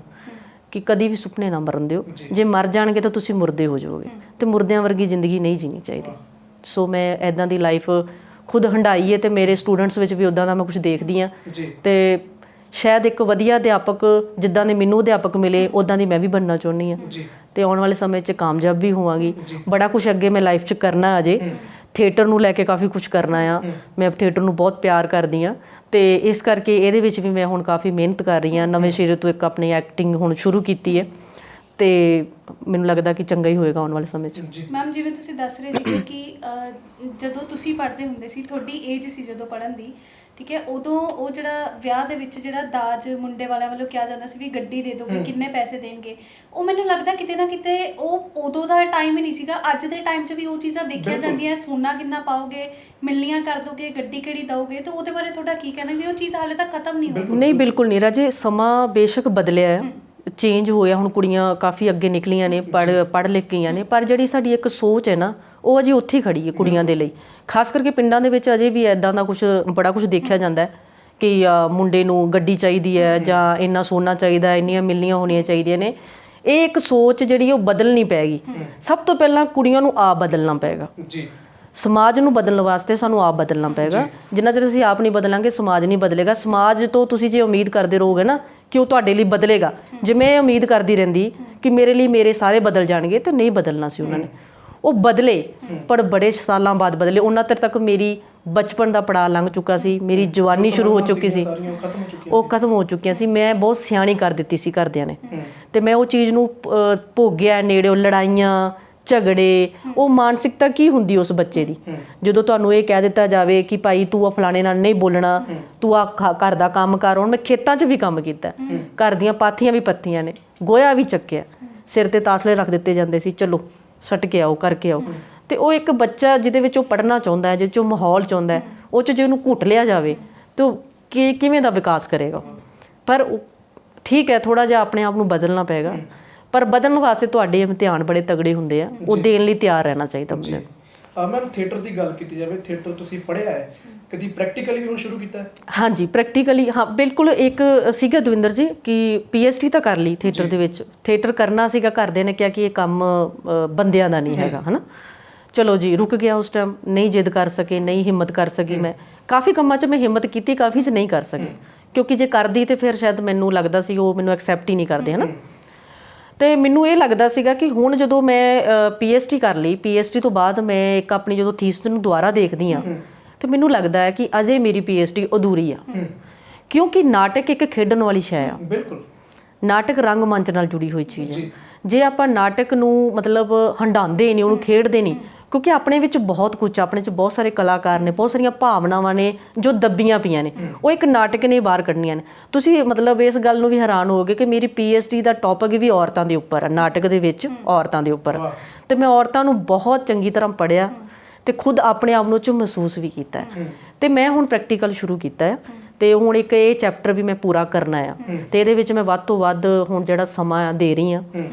ਕਿ ਕਦੀ ਵੀ ਸੁਪਨੇ ਨਾ ਮਰਨ ਦਿਓ। ਜੇ ਮਰ ਜਾਣਗੇ ਤਾਂ ਤੁਸੀਂ ਮੁਰਦੇ ਹੋ ਜਾਓਗੇ ਤੇ ਮੁਰਦਿਆਂ ਵਰਗੀ ਜ਼ਿੰਦਗੀ ਨਹੀਂ ਜੀਣੀ ਚਾਹੀਦੀ। ਸੋ ਮੈਂ ਇੱਦਾਂ ਦੀ ਲਾਈਫ ਖੁਦ ਹੰਡਾਈ ਹੈ ਤੇ ਮੇਰੇ ਸਟੂਡੈਂਟਸ ਵਿੱਚ ਵੀ ਉੱਦਾਂ ਦਾ ਮੈਂ ਕੁਝ ਦੇਖਦੀ ਹਾਂ ਤੇ ਸ਼ਾਇਦ ਇੱਕ ਵਧੀਆ ਅਧਿਆਪਕ ਜਿੱਦਾਂ ਦੇ ਮੈਨੂੰ ਅਧਿਆਪਕ ਮਿਲੇ ਉੱਦਾਂ ਦੀ ਮੈਂ ਵੀ ਬਣਨਾ ਚਾਹੁੰਦੀ ਹਾਂ ਤੇ ਆਉਣ ਵਾਲੇ ਸਮੇਂ 'ਚ ਕਾਮਯਾਬ ਵੀ ਹੋਵਾਂਗੀ। ਬੜਾ ਕੁਝ ਅੱਗੇ ਮੈਂ ਲਾਈਫ 'ਚ ਕਰਨਾ। ਅਜੇ ਥੀਏਟਰ ਨੂੰ ਲੈ ਕੇ ਕਾਫੀ ਕੁਝ ਕਰਨਾ ਆ। ਮੈਂ ਥੀਏਟਰ ਨੂੰ ਬਹੁਤ ਪਿਆਰ ਕਰਦੀ ਹਾਂ ਤੇ ਇਸ ਕਰਕੇ ਇਹਦੇ ਵਿੱਚ ਵੀ ਮੈਂ ਹੁਣ ਕਾਫੀ ਮਿਹਨਤ ਕਰ ਰਹੀ ਹਾਂ। ਨਵੇਂ ਸਿਰੇ ਤੋਂ ਇੱਕ ਆਪਣੀ ਐਕਟਿੰਗ ਹੁਣ ਸ਼ੁਰੂ ਕੀਤੀ ਹੈ ਤੇ ਮੈਨੂੰ ਲੱਗਦਾ ਕਿ ਚੰਗਾ ਹੀ ਹੋਏਗਾ ਆਉਣ ਵਾਲੇ ਸਮੇਂ 'ਚ। ਮੈਮ, ਜਿਵੇਂ ਤੁਸੀਂ ਦੱਸ ਰਹੇ ਸੀ ਕਿ ਜਦੋਂ ਤੁਸੀਂ ਪੜ੍ਹਦੇ ਹੁੰਦੇ ਸੀ, ਤੁਹਾਡੀ ਏਜ ਸੀ ਜਦੋਂ ਪੜ੍ਹਨ ਦੀ, ਠੀਕ ਹੈ, ਉਦੋਂ ਉਹ ਜਿਹੜਾ ਵਿਆਹ ਦੇ ਵਿੱਚ ਜਿਹੜਾ ਦਾਜ ਮੁੰਡੇ ਵਾਲਿਆਂ ਵੱਲੋਂ ਕਿਹਾ ਜਾਂਦਾ ਸੀ ਵੀ ਗੱਡੀ ਦੇ ਦੋਗੇ, ਕਿੰਨੇ ਪੈਸੇ ਦੇਣਗੇ, ਉਹ ਮੈਨੂੰ ਲੱਗਦਾ ਕਿਤੇ ਨਾ ਕਿਤੇ ਉਹ ਉਦੋਂ ਦਾ ਟਾਈਮ ਹੀ ਨਹੀਂ ਸੀਗਾ। ਅੱਜ ਦੇ ਟਾਈਮ 'ਚ ਵੀ ਉਹ ਚੀਜ਼ਾਂ ਦੇਖੀਆਂ ਜਾਂਦੀਆਂ, ਸੋਨਾ ਕਿੰਨਾ ਪਾਓਗੇ, ਮਿਲਣੀਆਂ ਕਰ ਦੋਗੇ, ਗੱਡੀ ਕਿਹੜੀ ਦਓਗੇ, ਤੇ ਉਹਦੇ ਬਾਰੇ ਤੁਹਾਡਾ ਕੀ ਕਹਿਣਾ ਵੀ ਉਹ ਚੀਜ਼ ਹਾਲੇ ਤੱਕ ਖਤਮ ਨਹੀਂ ਹੋਈ? ਨਹੀਂ, ਬਿਲਕੁਲ ਨਹੀਂ ਰਾਜੇ। ਸਮਾਂ ਬੇਸ਼ੱਕ ਬਦਲਿਆ ਹੈ, ਚੇਂਜ ਹੋਇਆ। ਹੁਣ ਕੁੜੀਆਂ ਕਾਫੀ ਅੱਗੇ ਨਿਕਲੀਆਂ ਨੇ, ਪੜ੍ਹ ਲਿਖ ਗਈਆਂ ਨੇ, ਪਰ ਜਿਹੜੀ ਸਾਡੀ ਇੱਕ ਸੋਚ ਹੈ ਨਾ, ਉਹ ਅਜੇ ਉੱਥੇ ਹੀ ਖੜੀ ਹੈ ਕੁੜੀਆਂ ਦੇ ਲਈ। ਖਾਸ ਕਰਕੇ ਪਿੰਡਾਂ ਦੇ ਵਿੱਚ ਅਜੇ ਵੀ ਇੱਦਾਂ ਦਾ ਬੜਾ ਕੁਝ ਦੇਖਿਆ ਜਾਂਦਾ ਹੈ ਕਿ ਮੁੰਡੇ ਨੂੰ ਗੱਡੀ ਚਾਹੀਦੀ ਹੈ ਜਾਂ ਇੰਨਾ ਸੋਨਾ ਚਾਹੀਦਾ, ਇੰਨੀਆਂ ਮਿਲਣੀਆਂ ਹੋਣੀਆਂ ਚਾਹੀਦੀਆਂ ਨੇ। ਇਹ ਇੱਕ ਸੋਚ ਜਿਹੜੀ ਉਹ ਬਦਲਣੀ ਪੈਗੀ। ਸਭ ਤੋਂ ਪਹਿਲਾਂ ਕੁੜੀਆਂ ਨੂੰ ਆਪ ਬਦਲਣਾ ਪਏਗਾ। ਸਮਾਜ ਨੂੰ ਬਦਲਣ ਵਾਸਤੇ ਸਾਨੂੰ ਆਪ ਬਦਲਣਾ ਪਏਗਾ। ਜਿੰਨਾ ਚਿਰ ਅਸੀਂ ਆਪ ਨਹੀਂ ਬਦਲਾਂਗੇ, ਸਮਾਜ ਨਹੀਂ ਬਦਲੇਗਾ। ਸਮਾਜ ਤੋਂ ਤੁਸੀਂ ਜੇ ਉਮੀਦ ਕਰਦੇ ਰਹੋਗੇ ਨਾ ਕਿ ਉਹ ਤੁਹਾਡੇ ਲਈ ਬਦਲੇਗਾ, ਜੇ ਮੈਂ ਉਮੀਦ ਕਰਦੀ ਰਹਿੰਦੀ ਕਿ ਮੇਰੇ ਲਈ ਮੇਰੇ ਸਾਰੇ ਬਦਲ ਜਾਣਗੇ, ਤਾਂ ਨਹੀਂ ਬਦਲਣਾ ਸੀ ਉਹਨਾਂ ਨੇ। ਉਹ ਬਦਲੇ, ਪਰ ਬੜੇ ਸਾਲਾਂ ਬਾਅਦ ਬਦਲੇ। ਉਹਨਾਂ ਤੱਕ ਮੇਰੀ ਬਚਪਨ ਦਾ ਪੜਾਅ ਲੰਘ ਚੁੱਕਾ ਸੀ, ਮੇਰੀ ਜਵਾਨੀ ਸ਼ੁਰੂ ਹੋ ਚੁੱਕੀ ਸੀ, ਉਹ ਖਤਮ ਹੋ ਚੁੱਕੀਆਂ ਸੀ। ਮੈਂ ਬਹੁਤ ਸਿਆਣੀ ਕਰ ਦਿੱਤੀ ਸੀ ਘਰਦਿਆਂ ਨੇ ਤੇ ਮੈਂ ਉਹ ਚੀਜ਼ ਨੂੰ ਭੋਗਿਆ। ਨੇੜਿਓਂ ਲੜਾਈਆਂ, ਝਗੜੇ, ਉਹ ਮਾਨਸਿਕਤਾ ਕੀ ਹੁੰਦੀ ਉਸ ਬੱਚੇ ਦੀ ਜਦੋਂ ਤੁਹਾਨੂੰ ਇਹ ਕਹਿ ਦਿੱਤਾ ਜਾਵੇ ਕਿ ਭਾਈ ਤੂੰ ਆ ਫਲਾਣੇ ਨਾਲ ਨਹੀਂ ਬੋਲਣਾ, ਤੂੰ ਆ ਘਰ ਦਾ ਕੰਮ ਕਰ। ਹੁਣ ਮੈਂ ਖੇਤਾਂ 'ਚ ਵੀ ਕੰਮ ਕੀਤਾ, ਘਰ ਦੀਆਂ ਪਾਥੀਆਂ ਵੀ ਪੱਥੀਆਂ ਨੇ, ਗੋਹਾ ਵੀ ਚੱਕਿਆ, ਸਿਰ ਤੇ ਤਾਸਲੇ ਰੱਖ ਦਿੱਤੇ ਜਾਂਦੇ ਸੀ, ਚਲੋ ਸੱਟ ਕੇ ਆਓ, ਕਰਕੇ ਆਓ। ਤੇ ਉਹ ਇੱਕ ਬੱਚਾ ਜਿਹਦੇ ਵਿੱਚ ਉਹ ਪੜ੍ਹਨਾ ਚਾਹੁੰਦਾ ਹੈ, ਜਿਹਦੇ 'ਚ ਉਹ ਮਾਹੌਲ ਚਾਹੁੰਦਾ ਹੈ, ਉਹ 'ਚ ਜੇ ਉਹਨੂੰ ਘੁੱਟ ਲਿਆ ਜਾਵੇ ਤਾਂ ਉਹ ਕਿਵੇਂ ਦਾ ਵਿਕਾਸ ਕਰੇਗਾ? ਪਰ ਠੀਕ ਹੈ, ਥੋੜ੍ਹਾ ਜਿਹਾ ਆਪਣੇ ਆਪ ਨੂੰ ਬਦਲਣਾ ਪਏਗਾ, ਪਰ ਬਦਲਣ ਵਾਸਤੇ ਤੁਹਾਡੇ ਇਮਤਿਹਾਨ ਬੜੇ ਤਗੜੇ ਹੁੰਦੇ ਆ, ਉਹ ਦੇਣ ਲਈ ਤਿਆਰ ਰਹਿਣਾ ਚਾਹੀਦਾ ਬੰਦੇ ਨੂੰ। ਮੈਮ, ਥੀਏਟਰ ਦੀ ਗੱਲ ਕੀਤੀ ਜਾਵੇ, ਥੀਏਟਰ ਤੁਸੀਂ ਪੜ੍ਹਿਆ ਹੈ, ਕਦੀ ਪ੍ਰੈਕਟੀਕਲੀ ਵੀ ਹੁਣ ਸ਼ੁਰੂ ਕੀਤਾ ਹੈ? ਹਾਂਜੀ, ਪ੍ਰੈਕਟੀਕਲੀ ਹਾਂ, ਬਿਲਕੁਲ। ਇੱਕ ਸੀਗਾ ਦਵਿੰਦਰ ਜੀ ਕਿ PhD ਤਾਂ ਕਰ ਲਈ ਥੀਏਟਰ ਦੇ ਵਿੱਚ। ਥੀਏਟਰ ਕਰਨਾ ਸੀਗਾ, ਘਰਦਿਆਂ ਨੇ ਕਿਹਾ ਕਿ ਇਹ ਕੰਮ ਬੰਦਿਆਂ ਦਾ ਨਹੀਂ ਹੈਗਾ, ਹੈ ਨਾ। ਚਲੋ ਜੀ, ਰੁਕ ਗਿਆ ਉਸ ਟਾਈਮ, ਨਹੀਂ ਜਿੱਦ ਕਰ ਸਕੇ, ਨਹੀਂ ਹਿੰਮਤ ਕਰ ਸਕੀ। ਮੈਂ ਕਾਫੀ ਕੰਮਾਂ 'ਚ ਮੈਂ ਹਿੰਮਤ ਕੀਤੀ, ਕਾਫੀ 'ਚ ਨਹੀਂ ਕਰ ਸਕੀ, ਕਿਉਂਕਿ ਜੇ ਕਰਦੀ ਤਾਂ ਫਿਰ ਸ਼ਾਇਦ ਮੈਨੂੰ ਲੱਗਦਾ ਸੀ ਉਹ ਮੈਨੂੰ ਐਕਸੈਪਟ ਹੀ ਨਹੀਂ ਕਰਦੇ, ਹੈ ਨਾ। ਤੇ ਮੈਨੂੰ ਇਹ ਲੱਗਦਾ ਸੀਗਾ ਕਿ ਹੁਣ ਜਦੋਂ ਮੈਂ PhD ਕਰ ਲਈ, PhD ਤੋਂ ਬਾਅਦ ਮੈਂ ਇੱਕ ਆਪਣੀ ਜਦੋਂ ਥੀਸਿਸ ਨੂੰ ਦੁਬਾਰਾ ਦੇਖਦੀ ਹਾਂ ਤੇ ਮੈਨੂੰ ਲੱਗਦਾ ਹੈ ਕਿ ਅਜੇ ਮੇਰੀ PhD ਅਧੂਰੀ ਆ, ਕਿਉਂਕਿ ਨਾਟਕ ਇੱਕ ਖੇਡਣ ਵਾਲੀ ਸ਼ੈ ਆ। ਬਿਲਕੁਲ। ਨਾਟਕ ਰੰਗਮੰਚ ਨਾਲ ਜੁੜੀ ਹੋਈ ਚੀਜ਼ ਹੈ। ਜੇ ਆਪਾਂ ਨਾਟਕ ਨੂੰ ਮਤਲਬ ਹੰਡਾਉਂਦੇ ਨਹੀਂ, ਉਹਨੂੰ ਖੇਡਦੇ ਨਹੀਂ, ਕਿਉਂਕਿ ਆਪਣੇ ਵਿੱਚ ਬਹੁਤ ਕੁਝ, ਆਪਣੇ 'ਚ ਬਹੁਤ ਸਾਰੇ ਕਲਾਕਾਰ ਨੇ, ਬਹੁਤ ਸਾਰੀਆਂ ਭਾਵਨਾਵਾਂ ਨੇ ਜੋ ਦੱਬੀਆਂ ਪਈਆਂ ਨੇ, ਉਹ ਇੱਕ ਨਾਟਕ ਨੇ ਬਾਹਰ ਕੱਢਣੀਆਂ ਨੇ। ਤੁਸੀਂ ਮਤਲਬ ਇਸ ਗੱਲ ਨੂੰ ਵੀ ਹੈਰਾਨ ਹੋਵੋਗੇ ਕਿ ਮੇਰੀ PhD ਦਾ ਟੌਪਿਕ ਵੀ ਔਰਤਾਂ ਦੇ ਉੱਪਰ ਹੈ, ਨਾਟਕ ਦੇ ਵਿੱਚ ਔਰਤਾਂ ਦੇ ਉੱਪਰ। ਤੇ ਮੈਂ ਔਰਤਾਂ ਨੂੰ ਬਹੁਤ ਚੰਗੀ ਤਰ੍ਹਾਂ ਪੜ੍ਹਿਆ ਤੇ ਖੁਦ ਆਪਣੇ ਆਪ ਨੂੰ 'ਚ ਮਹਿਸੂਸ ਵੀ ਕੀਤਾ ਤੇ ਮੈਂ ਹੁਣ ਪ੍ਰੈਕਟੀਕਲ ਸ਼ੁਰੂ ਕੀਤਾ ਹੈ ਤੇ ਹੁਣ ਇੱਕ ਇਹ ਚੈਪਟਰ ਵੀ ਮੈਂ ਪੂਰਾ ਕਰਨਾ ਆ ਤੇ ਇਹਦੇ ਵਿੱਚ ਮੈਂ ਵੱਧ ਤੋਂ ਵੱਧ ਹੁਣ ਜਿਹੜਾ ਸਮਾਂ ਦੇ ਰਹੀ ਹਾਂ।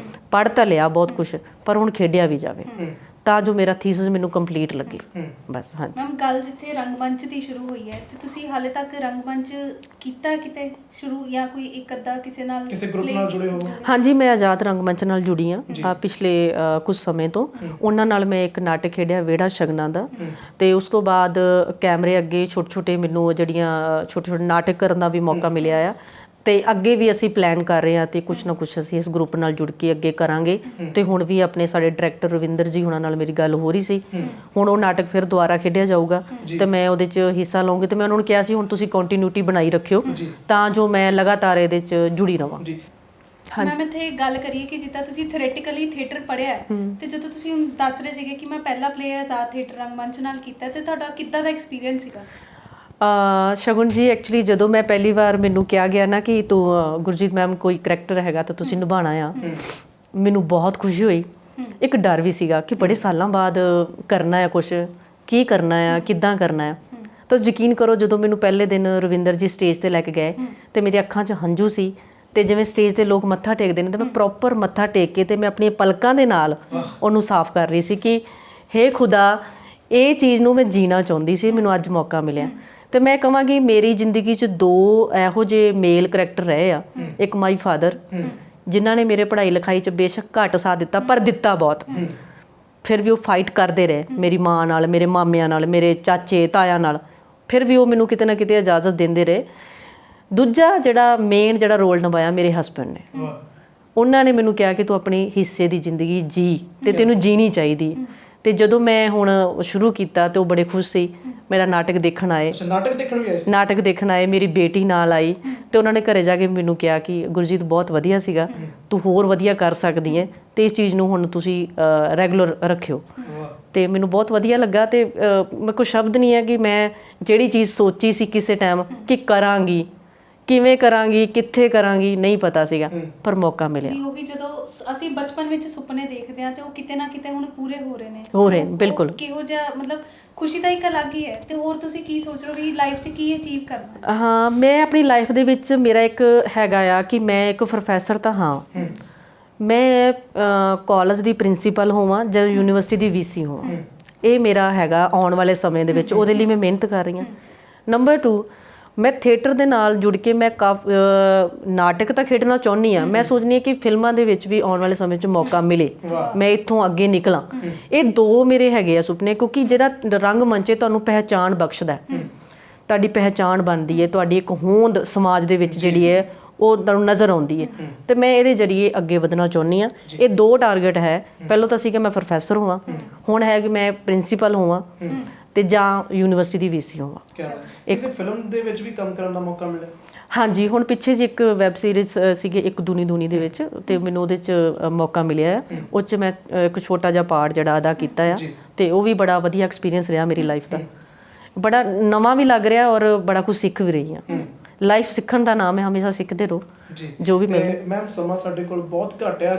ਪੜ੍ਹ ਤਾਂ ਲਿਆ ਬਹੁਤ ਕੁਝ, ਪਰ ਹੁਣ ਖੇਡਿਆ ਵੀ ਜਾਵੇ ਤਾਂ ਜੋ ਮੇਰਾ ਥੀਸਿਸ ਮੈਨੂੰ ਕੰਪਲੀਟ ਲੱਗੇ। ਬਸ ਹਾਂਜੀ ਮੈਮ ਗੱਲ ਜਿੱਥੇ ਰੰਗਮੰਚ ਦੀ ਸ਼ੁਰੂ ਹੋਈ ਹੈ ਤੇ ਤੁਸੀਂ ਹਾਲੇ ਤੱਕ ਰੰਗਮੰਚ ਕੀਤਾ ਕਿਤੇ ਸ਼ੁਰੂ ਜਾਂ ਕੋਈ ਇੱਕ ਅੱਧਾ ਕਿਸੇ ਨਾਲ ਕਿਸੇ ਗਰੁੱਪ ਨਾਲ ਜੁੜੇ ਹੋ? ਹਾਂਜੀ, ਮੈਂ ਆਜ਼ਾਦ ਰੰਗਮੰਚ ਨਾਲ ਜੁੜੀ ਹਾਂ ਪਿਛਲੇ ਕੁਝ ਸਮੇਂ ਤੋਂ। ਉਹਨਾਂ ਨਾਲ ਮੈਂ ਇੱਕ ਨਾਟਕ ਖੇਡਿਆ ਵਿਹੜਾ ਸ਼ਗਨਾਂ ਦਾ, ਤੇ ਉਸ ਤੋਂ ਬਾਅਦ ਕੈਮਰੇ ਅੱਗੇ ਛੋਟੇ-ਛੋਟੇ ਮੈਨੂੰ ਜਿਹੜੀਆਂ ਛੋਟੇ-ਛੋਟੇ ਨਾਟਕ ਕਰਨ ਦਾ ਵੀ ਮੌਕਾ ਮਿਲਿਆ ਆ, ਤੇ ਅੱਗੇ ਵੀ ਅਸੀਂ ਪਲਾਨ ਕਰ ਰਹੇ ਹਾਂ ਤੇ ਕੁਛ ਨਾ ਕੁਛ ਅਸੀਂ ਇਸ ਗਰੁੱਪ ਨਾਲ ਜੁੜ ਕੇ ਅੱਗੇ ਕਰਾਂਗੇ। ਤੇ ਹੁਣ ਵੀ ਆਪਣੇ ਸਾਡੇ ਡਾਇਰੈਕਟਰ ਰਵਿੰਦਰ ਜੀ ਹੁਣਾਂ ਨਾਲ ਮੇਰੀ ਗੱਲ ਹੋ ਰਹੀ ਸੀ, ਹੁਣ ਉਹ ਨਾਟਕ ਫਿਰ ਦੁਬਾਰਾ ਖੇਡਿਆ ਜਾਊਗਾ ਤੇ ਮੈਂ ਉਹਦੇ 'ਚ ਹਿੱਸਾ ਲਵਾਂਗੀ। ਤੇ ਮੈਂ ਉਹਨਾਂ ਨੂੰ ਕਿਹਾ ਸੀ ਹੁਣ ਤੁਸੀਂ ਕੰਟੀਨਿਊਟੀ ਬਣਾਈ ਰੱਖਿਓ ਤਾਂ ਜੋ ਮੈਂ ਲਗਾਤਾਰ ਇਹਦੇ 'ਚ ਜੁੜੀ ਰਵਾਂ। ਮੈਮ ਇੱਥੇ ਗੱਲ ਕਰੀਏ ਕਿ ਜਿੱਦਾਂ ਤੁਸੀਂ ਥਿਓਰੈਟੀਕਲੀ ਥੀਏਟਰ ਪੜ੍ਹਿਆ ਹੈ ਤੇ ਜਦੋਂ ਤੁਸੀਂ ਹੁਣ ਦੱਸ ਰਹੇ ਸੀਗੇ ਕਿ ਮੈਂ ਪਹਿਲਾ ਪਲੇ ਆਜ਼ਾਦ ਥੀਏਟਰ ਰੰਗਮੰਚ ਨਾਲ ਕੀਤਾ, ਤੇ ਤੁਹਾਡਾ ਕਿੱਦਾਂ ਦਾ ਐਕਸਪੀਰੀਅੰਸ ਸੀਗਾ? ਸ਼ਗੁਨ ਜੀ, ਐਕਚੁਅਲੀ ਜਦੋਂ ਮੈਂ ਪਹਿਲੀ ਵਾਰ ਮੈਨੂੰ ਕਿਹਾ ਗਿਆ ਨਾ ਕਿ ਤੂੰ ਗੁਰਜੀਤ ਮੈਮ ਕੋਈ ਕਰੈਕਟਰ ਹੈਗਾ ਤਾਂ ਤੁਸੀਂ ਨਿਭਾਉਣਾ ਆ, ਮੈਨੂੰ ਬਹੁਤ ਖੁਸ਼ੀ ਹੋਈ। ਇੱਕ ਡਰ ਵੀ ਸੀਗਾ ਕਿ ਬੜੇ ਸਾਲਾਂ ਬਾਅਦ ਕਰਨਾ ਆ, ਕੁਛ ਕੀ ਕਰਨਾ ਆ, ਕਿੱਦਾਂ ਕਰਨਾ ਆ। ਤਾਂ ਯਕੀਨ ਕਰੋ, ਜਦੋਂ ਮੈਨੂੰ ਪਹਿਲੇ ਦਿਨ ਰਵਿੰਦਰ ਜੀ ਸਟੇਜ ਤੇ ਲੈ ਕੇ ਗਏ ਤੇ ਮੇਰੇ ਅੱਖਾਂ 'ਚ ਹੰਝੂ ਸੀ, ਤੇ ਜਿਵੇਂ ਸਟੇਜ ਤੇ ਲੋਕ ਮੱਥਾ ਟੇਕਦੇ ਨੇ ਤੇ ਮੈਂ ਪ੍ਰੋਪਰ ਮੱਥਾ ਟੇਕ ਕੇ ਤੇ ਮੈਂ ਆਪਣੀਆਂ ਪਲਕਾਂ ਦੇ ਨਾਲ ਉਹਨੂੰ ਸਾਫ਼ ਕਰ ਰਹੀ ਸੀ ਕਿ ਹੇ ਖੁਦਾ, ਇਹ ਚੀਜ਼ ਨੂੰ ਮੈਂ ਜੀਣਾ ਚਾਹੁੰਦੀ ਸੀ, ਮੈਨੂੰ ਅੱਜ ਮੌਕਾ ਮਿਲਿਆ। ਤੇ ਮੈਂ ਕਹਾਂਗੀ ਮੇਰੀ ਜ਼ਿੰਦਗੀ 'ਚ ਦੋ ਇਹੋ ਜਿਹੇ ਮੇਲ ਕਰੈਕਟਰ ਰਹੇ ਆ। ਇੱਕ ਮਾਈ ਫਾਦਰ, ਜਿਨ੍ਹਾਂ ਨੇ ਮੇਰੇ ਪੜ੍ਹਾਈ ਲਿਖਾਈ 'ਚ ਬੇਸ਼ੱਕ ਘੱਟ ਸਾਥ ਦਿੱਤਾ ਪਰ ਦਿੱਤਾ ਬਹੁਤ, ਫਿਰ ਵੀ ਉਹ ਫਾਈਟ ਕਰਦੇ ਰਹੇ ਮੇਰੀ ਮਾਂ ਨਾਲ, ਮੇਰੇ ਮਾਮਿਆਂ ਨਾਲ, ਮੇਰੇ ਚਾਚੇ ਤਾਇਆਂ ਨਾਲ, ਫਿਰ ਵੀ ਉਹ ਮੈਨੂੰ ਕਿਤੇ ਨਾ ਕਿਤੇ ਇਜਾਜ਼ਤ ਦਿੰਦੇ ਰਹੇ। ਦੂਜਾ ਜਿਹੜਾ ਮੇਨ ਜਿਹੜਾ ਰੋਲ ਨਿਭਾਇਆ, ਮੇਰੇ ਹਸਬੈਂਡ ਨੇ। ਉਹਨਾਂ ਨੇ ਮੈਨੂੰ ਕਿਹਾ ਕਿ ਤੂੰ ਆਪਣੀ ਹਿੱਸੇ ਦੀ ਜ਼ਿੰਦਗੀ ਜੀ ਤੇ ਤੈਨੂੰ ਜੀਣੀ ਚਾਹੀਦੀ। ਤੇ ਜਦੋਂ ਮੈਂ ਹੁਣ ਸ਼ੁਰੂ ਕੀਤਾ ਤੇ ਉਹ ਬੜੇ ਖੁਸ਼ ਸੀ, ਮੇਰਾ ਨਾਟਕ ਦੇਖਣ ਆਏ। ਨਾਟਕ ਦੇਖਣ ਆਏ, ਮੇਰੀ ਬੇਟੀ ਨਾਲ ਆਈ ਤੇ ਉਹਨਾਂ ਨੇ ਘਰੇ ਜਾ ਕੇ ਮੈਨੂੰ ਕਿਹਾ ਕਿ ਗੁਰਜੀਤ ਬਹੁਤ ਵਧੀਆ ਸੀਗਾ, ਤੂੰ ਹੋਰ ਵਧੀਆ ਕਰ ਸਕਦੀ ਹੈ ਤੇ ਇਸ ਚੀਜ਼ ਨੂੰ ਹੁਣ ਤੁਸੀਂ ਰੈਗੂਲਰ ਰੱਖਿਓ। ਤੇ ਮੈਨੂੰ ਬਹੁਤ ਵਧੀਆ ਲੱਗਾ। ਤੇ ਮੇਰੇ ਕੋਲ ਸ਼ਬਦ ਨਹੀਂ ਹੈ ਕਿ ਮੈਂ ਜਿਹੜੀ ਚੀਜ਼ ਸੋਚੀ ਸੀ ਕਿਸੇ ਟਾਈਮ ਕਿ ਕਰਾਂਗੀ, ਕਿਵੇਂ ਕਰਾਂਗੀ, ਕਿੱਥੇ ਕਰਾਂਗੀ, ਨਹੀਂ ਪਤਾ ਸੀਗਾ, ਪਰ ਮੌਕਾ ਮਿਲਿਆ। ਉਹੀ ਜਦੋਂ ਅਸੀਂ ਬਚਪਨ ਵਿੱਚ ਸੁਪਨੇ ਦੇਖਦੇ ਹਾਂ ਤੇ ਉਹ ਕਿਤੇ ਨਾ ਕਿਤੇ ਹੁਣ ਪੂਰੇ ਹੋ ਰਹੇ ਨੇ। ਬਿਲਕੁਲ। ਕਿਹੋ ਜਿਹਾ ਮਤਲਬ ਖੁਸ਼ੀ ਤਾਂ ਇੱਕ ਅਲੱਗ ਹੀ ਹੈ। ਤੇ ਹੋਰ ਤੁਸੀਂ ਕੀ ਸੋਚ ਰਹੇ ਹੋ ਵੀ ਲਾਈਫ 'ਚ ਕੀ ਅਚੀਵ ਕਰਨਾ? ਹਾਂ, ਮੈਂ ਆਪਣੀ ਲਾਈਫ ਦੇ ਵਿੱਚ ਮੇਰਾ ਇੱਕ ਹੈਗਾ ਆ ਕਿ ਮੈਂ ਇੱਕ ਪ੍ਰੋਫੈਸਰ ਤਾਂ ਹਾਂ, ਮੈਂ ਕਾਲਜ ਦੀ ਪ੍ਰਿੰਸੀਪਲ ਹੋਵਾਂ ਜਾਂ ਯੂਨੀਵਰਸਿਟੀ ਦੀ ਵੀਸੀ ਹੋਵਾਂ, ਇਹ ਮੇਰਾ ਹੈਗਾ ਆਉਣ ਵਾਲੇ ਸਮੇਂ ਦੇ ਵਿੱਚ। ਉਹਦੇ ਲਈ ਮੈਂ ਮਿਹਨਤ ਕਰ ਰਹੀ ਹਾਂ। ਨੰਬਰ 2, ਮੈਂ ਥੀਏਟਰ ਦੇ ਨਾਲ ਜੁੜ ਕੇ ਮੈਂ ਨਾਟਕ ਤਾਂ ਖੇਡਣਾ ਚਾਹੁੰਦੀ ਹਾਂ। ਮੈਂ ਸੋਚਦੀ ਹਾਂ ਕਿ ਫਿਲਮਾਂ ਦੇ ਵਿੱਚ ਵੀ ਆਉਣ ਵਾਲੇ ਸਮੇਂ 'ਚ ਮੌਕਾ ਮਿਲੇ, ਮੈਂ ਇੱਥੋਂ ਅੱਗੇ ਨਿਕਲਾਂ। ਇਹ ਦੋ ਮੇਰੇ ਹੈਗੇ ਆ ਸੁਪਨੇ, ਕਿਉਂਕਿ ਜਿਹੜਾ ਰੰਗਮੰਚ ਤੁਹਾਨੂੰ ਪਹਿਚਾਣ ਬਖਸ਼ਦਾ, ਤੁਹਾਡੀ ਪਹਿਚਾਣ ਬਣਦੀ ਹੈ, ਤੁਹਾਡੀ ਇੱਕ ਹੋਂਦ ਸਮਾਜ ਦੇ ਵਿੱਚ ਜਿਹੜੀ ਹੈ ਉਹ ਤੁਹਾਨੂੰ ਨਜ਼ਰ ਆਉਂਦੀ ਹੈ। ਤੇ ਮੈਂ ਇਹਦੇ ਜ਼ਰੀਏ ਅੱਗੇ ਵਧਣਾ ਚਾਹੁੰਦੀ ਹਾਂ। ਇਹ ਦੋ ਟਾਰਗੇਟ ਹੈ। ਪਹਿਲਾਂ ਤਾਂ ਸੀ ਕਿ ਮੈਂ ਪ੍ਰੋਫੈਸਰ ਹੋਵਾਂ, ਹੁਣ ਹੈ ਕਿ ਮੈਂ ਪ੍ਰਿੰਸੀਪਲ ਹੋਵਾਂ ਤੇ ਜਾਂ ਯੂਨੀਵਰਸਿਟੀ ਦੀ ਵੀਸੀ ਹੋਵਾਂ। ਇੱਕ ਫਿਲਮ ਦੇ ਵਿੱਚ ਵੀ ਕੰਮ ਕਰਨ ਦਾ ਮੌਕਾ ਮਿਲਿਆ? ਹਾਂਜੀ, ਹੁਣ ਪਿੱਛੇ ਜਿਹੀ ਇੱਕ ਵੈਬ ਸੀਰੀਜ਼ ਸੀਗੀ ਇੱਕ ਦੁਨੀ ਦੇ ਵਿੱਚ, ਤੇ ਮੈਨੂੰ ਉਹਦੇ 'ਚ ਮੌਕਾ ਮਿਲਿਆ ਹੈ। ਉਹ 'ਚ ਮੈਂ ਇੱਕ ਛੋਟਾ ਜਿਹਾ ਪਾਰਟ ਜਿਹੜਾ ਅਦਾ ਕੀਤਾ ਆ, ਤੇ ਉਹ ਵੀ ਬੜਾ ਵਧੀਆ ਐਕਸਪੀਰੀਅੰਸ ਰਿਹਾ ਮੇਰੀ ਲਾਈਫ ਦਾ। ਬੜਾ ਨਵਾਂ ਵੀ ਲੱਗ ਰਿਹਾ ਔਰ ਬੜਾ ਕੁਝ ਸਿੱਖ ਵੀ ਰਹੀ ਹਾਂ। ਲਾਈਫ ਸਿੱਖਣ ਦਾ ਨਾਮ ਹੈ, ਹਮੇਸ਼ਾ ਸਿੱਖਦੇ ਰਹੋ ਜੋ ਵੀ ਮਿਲੇ। ਮੈਮ, ਸਮਾਂ ਸਾਡੇ ਕੋਲ ਬਹੁਤ ਘੱਟ ਆ।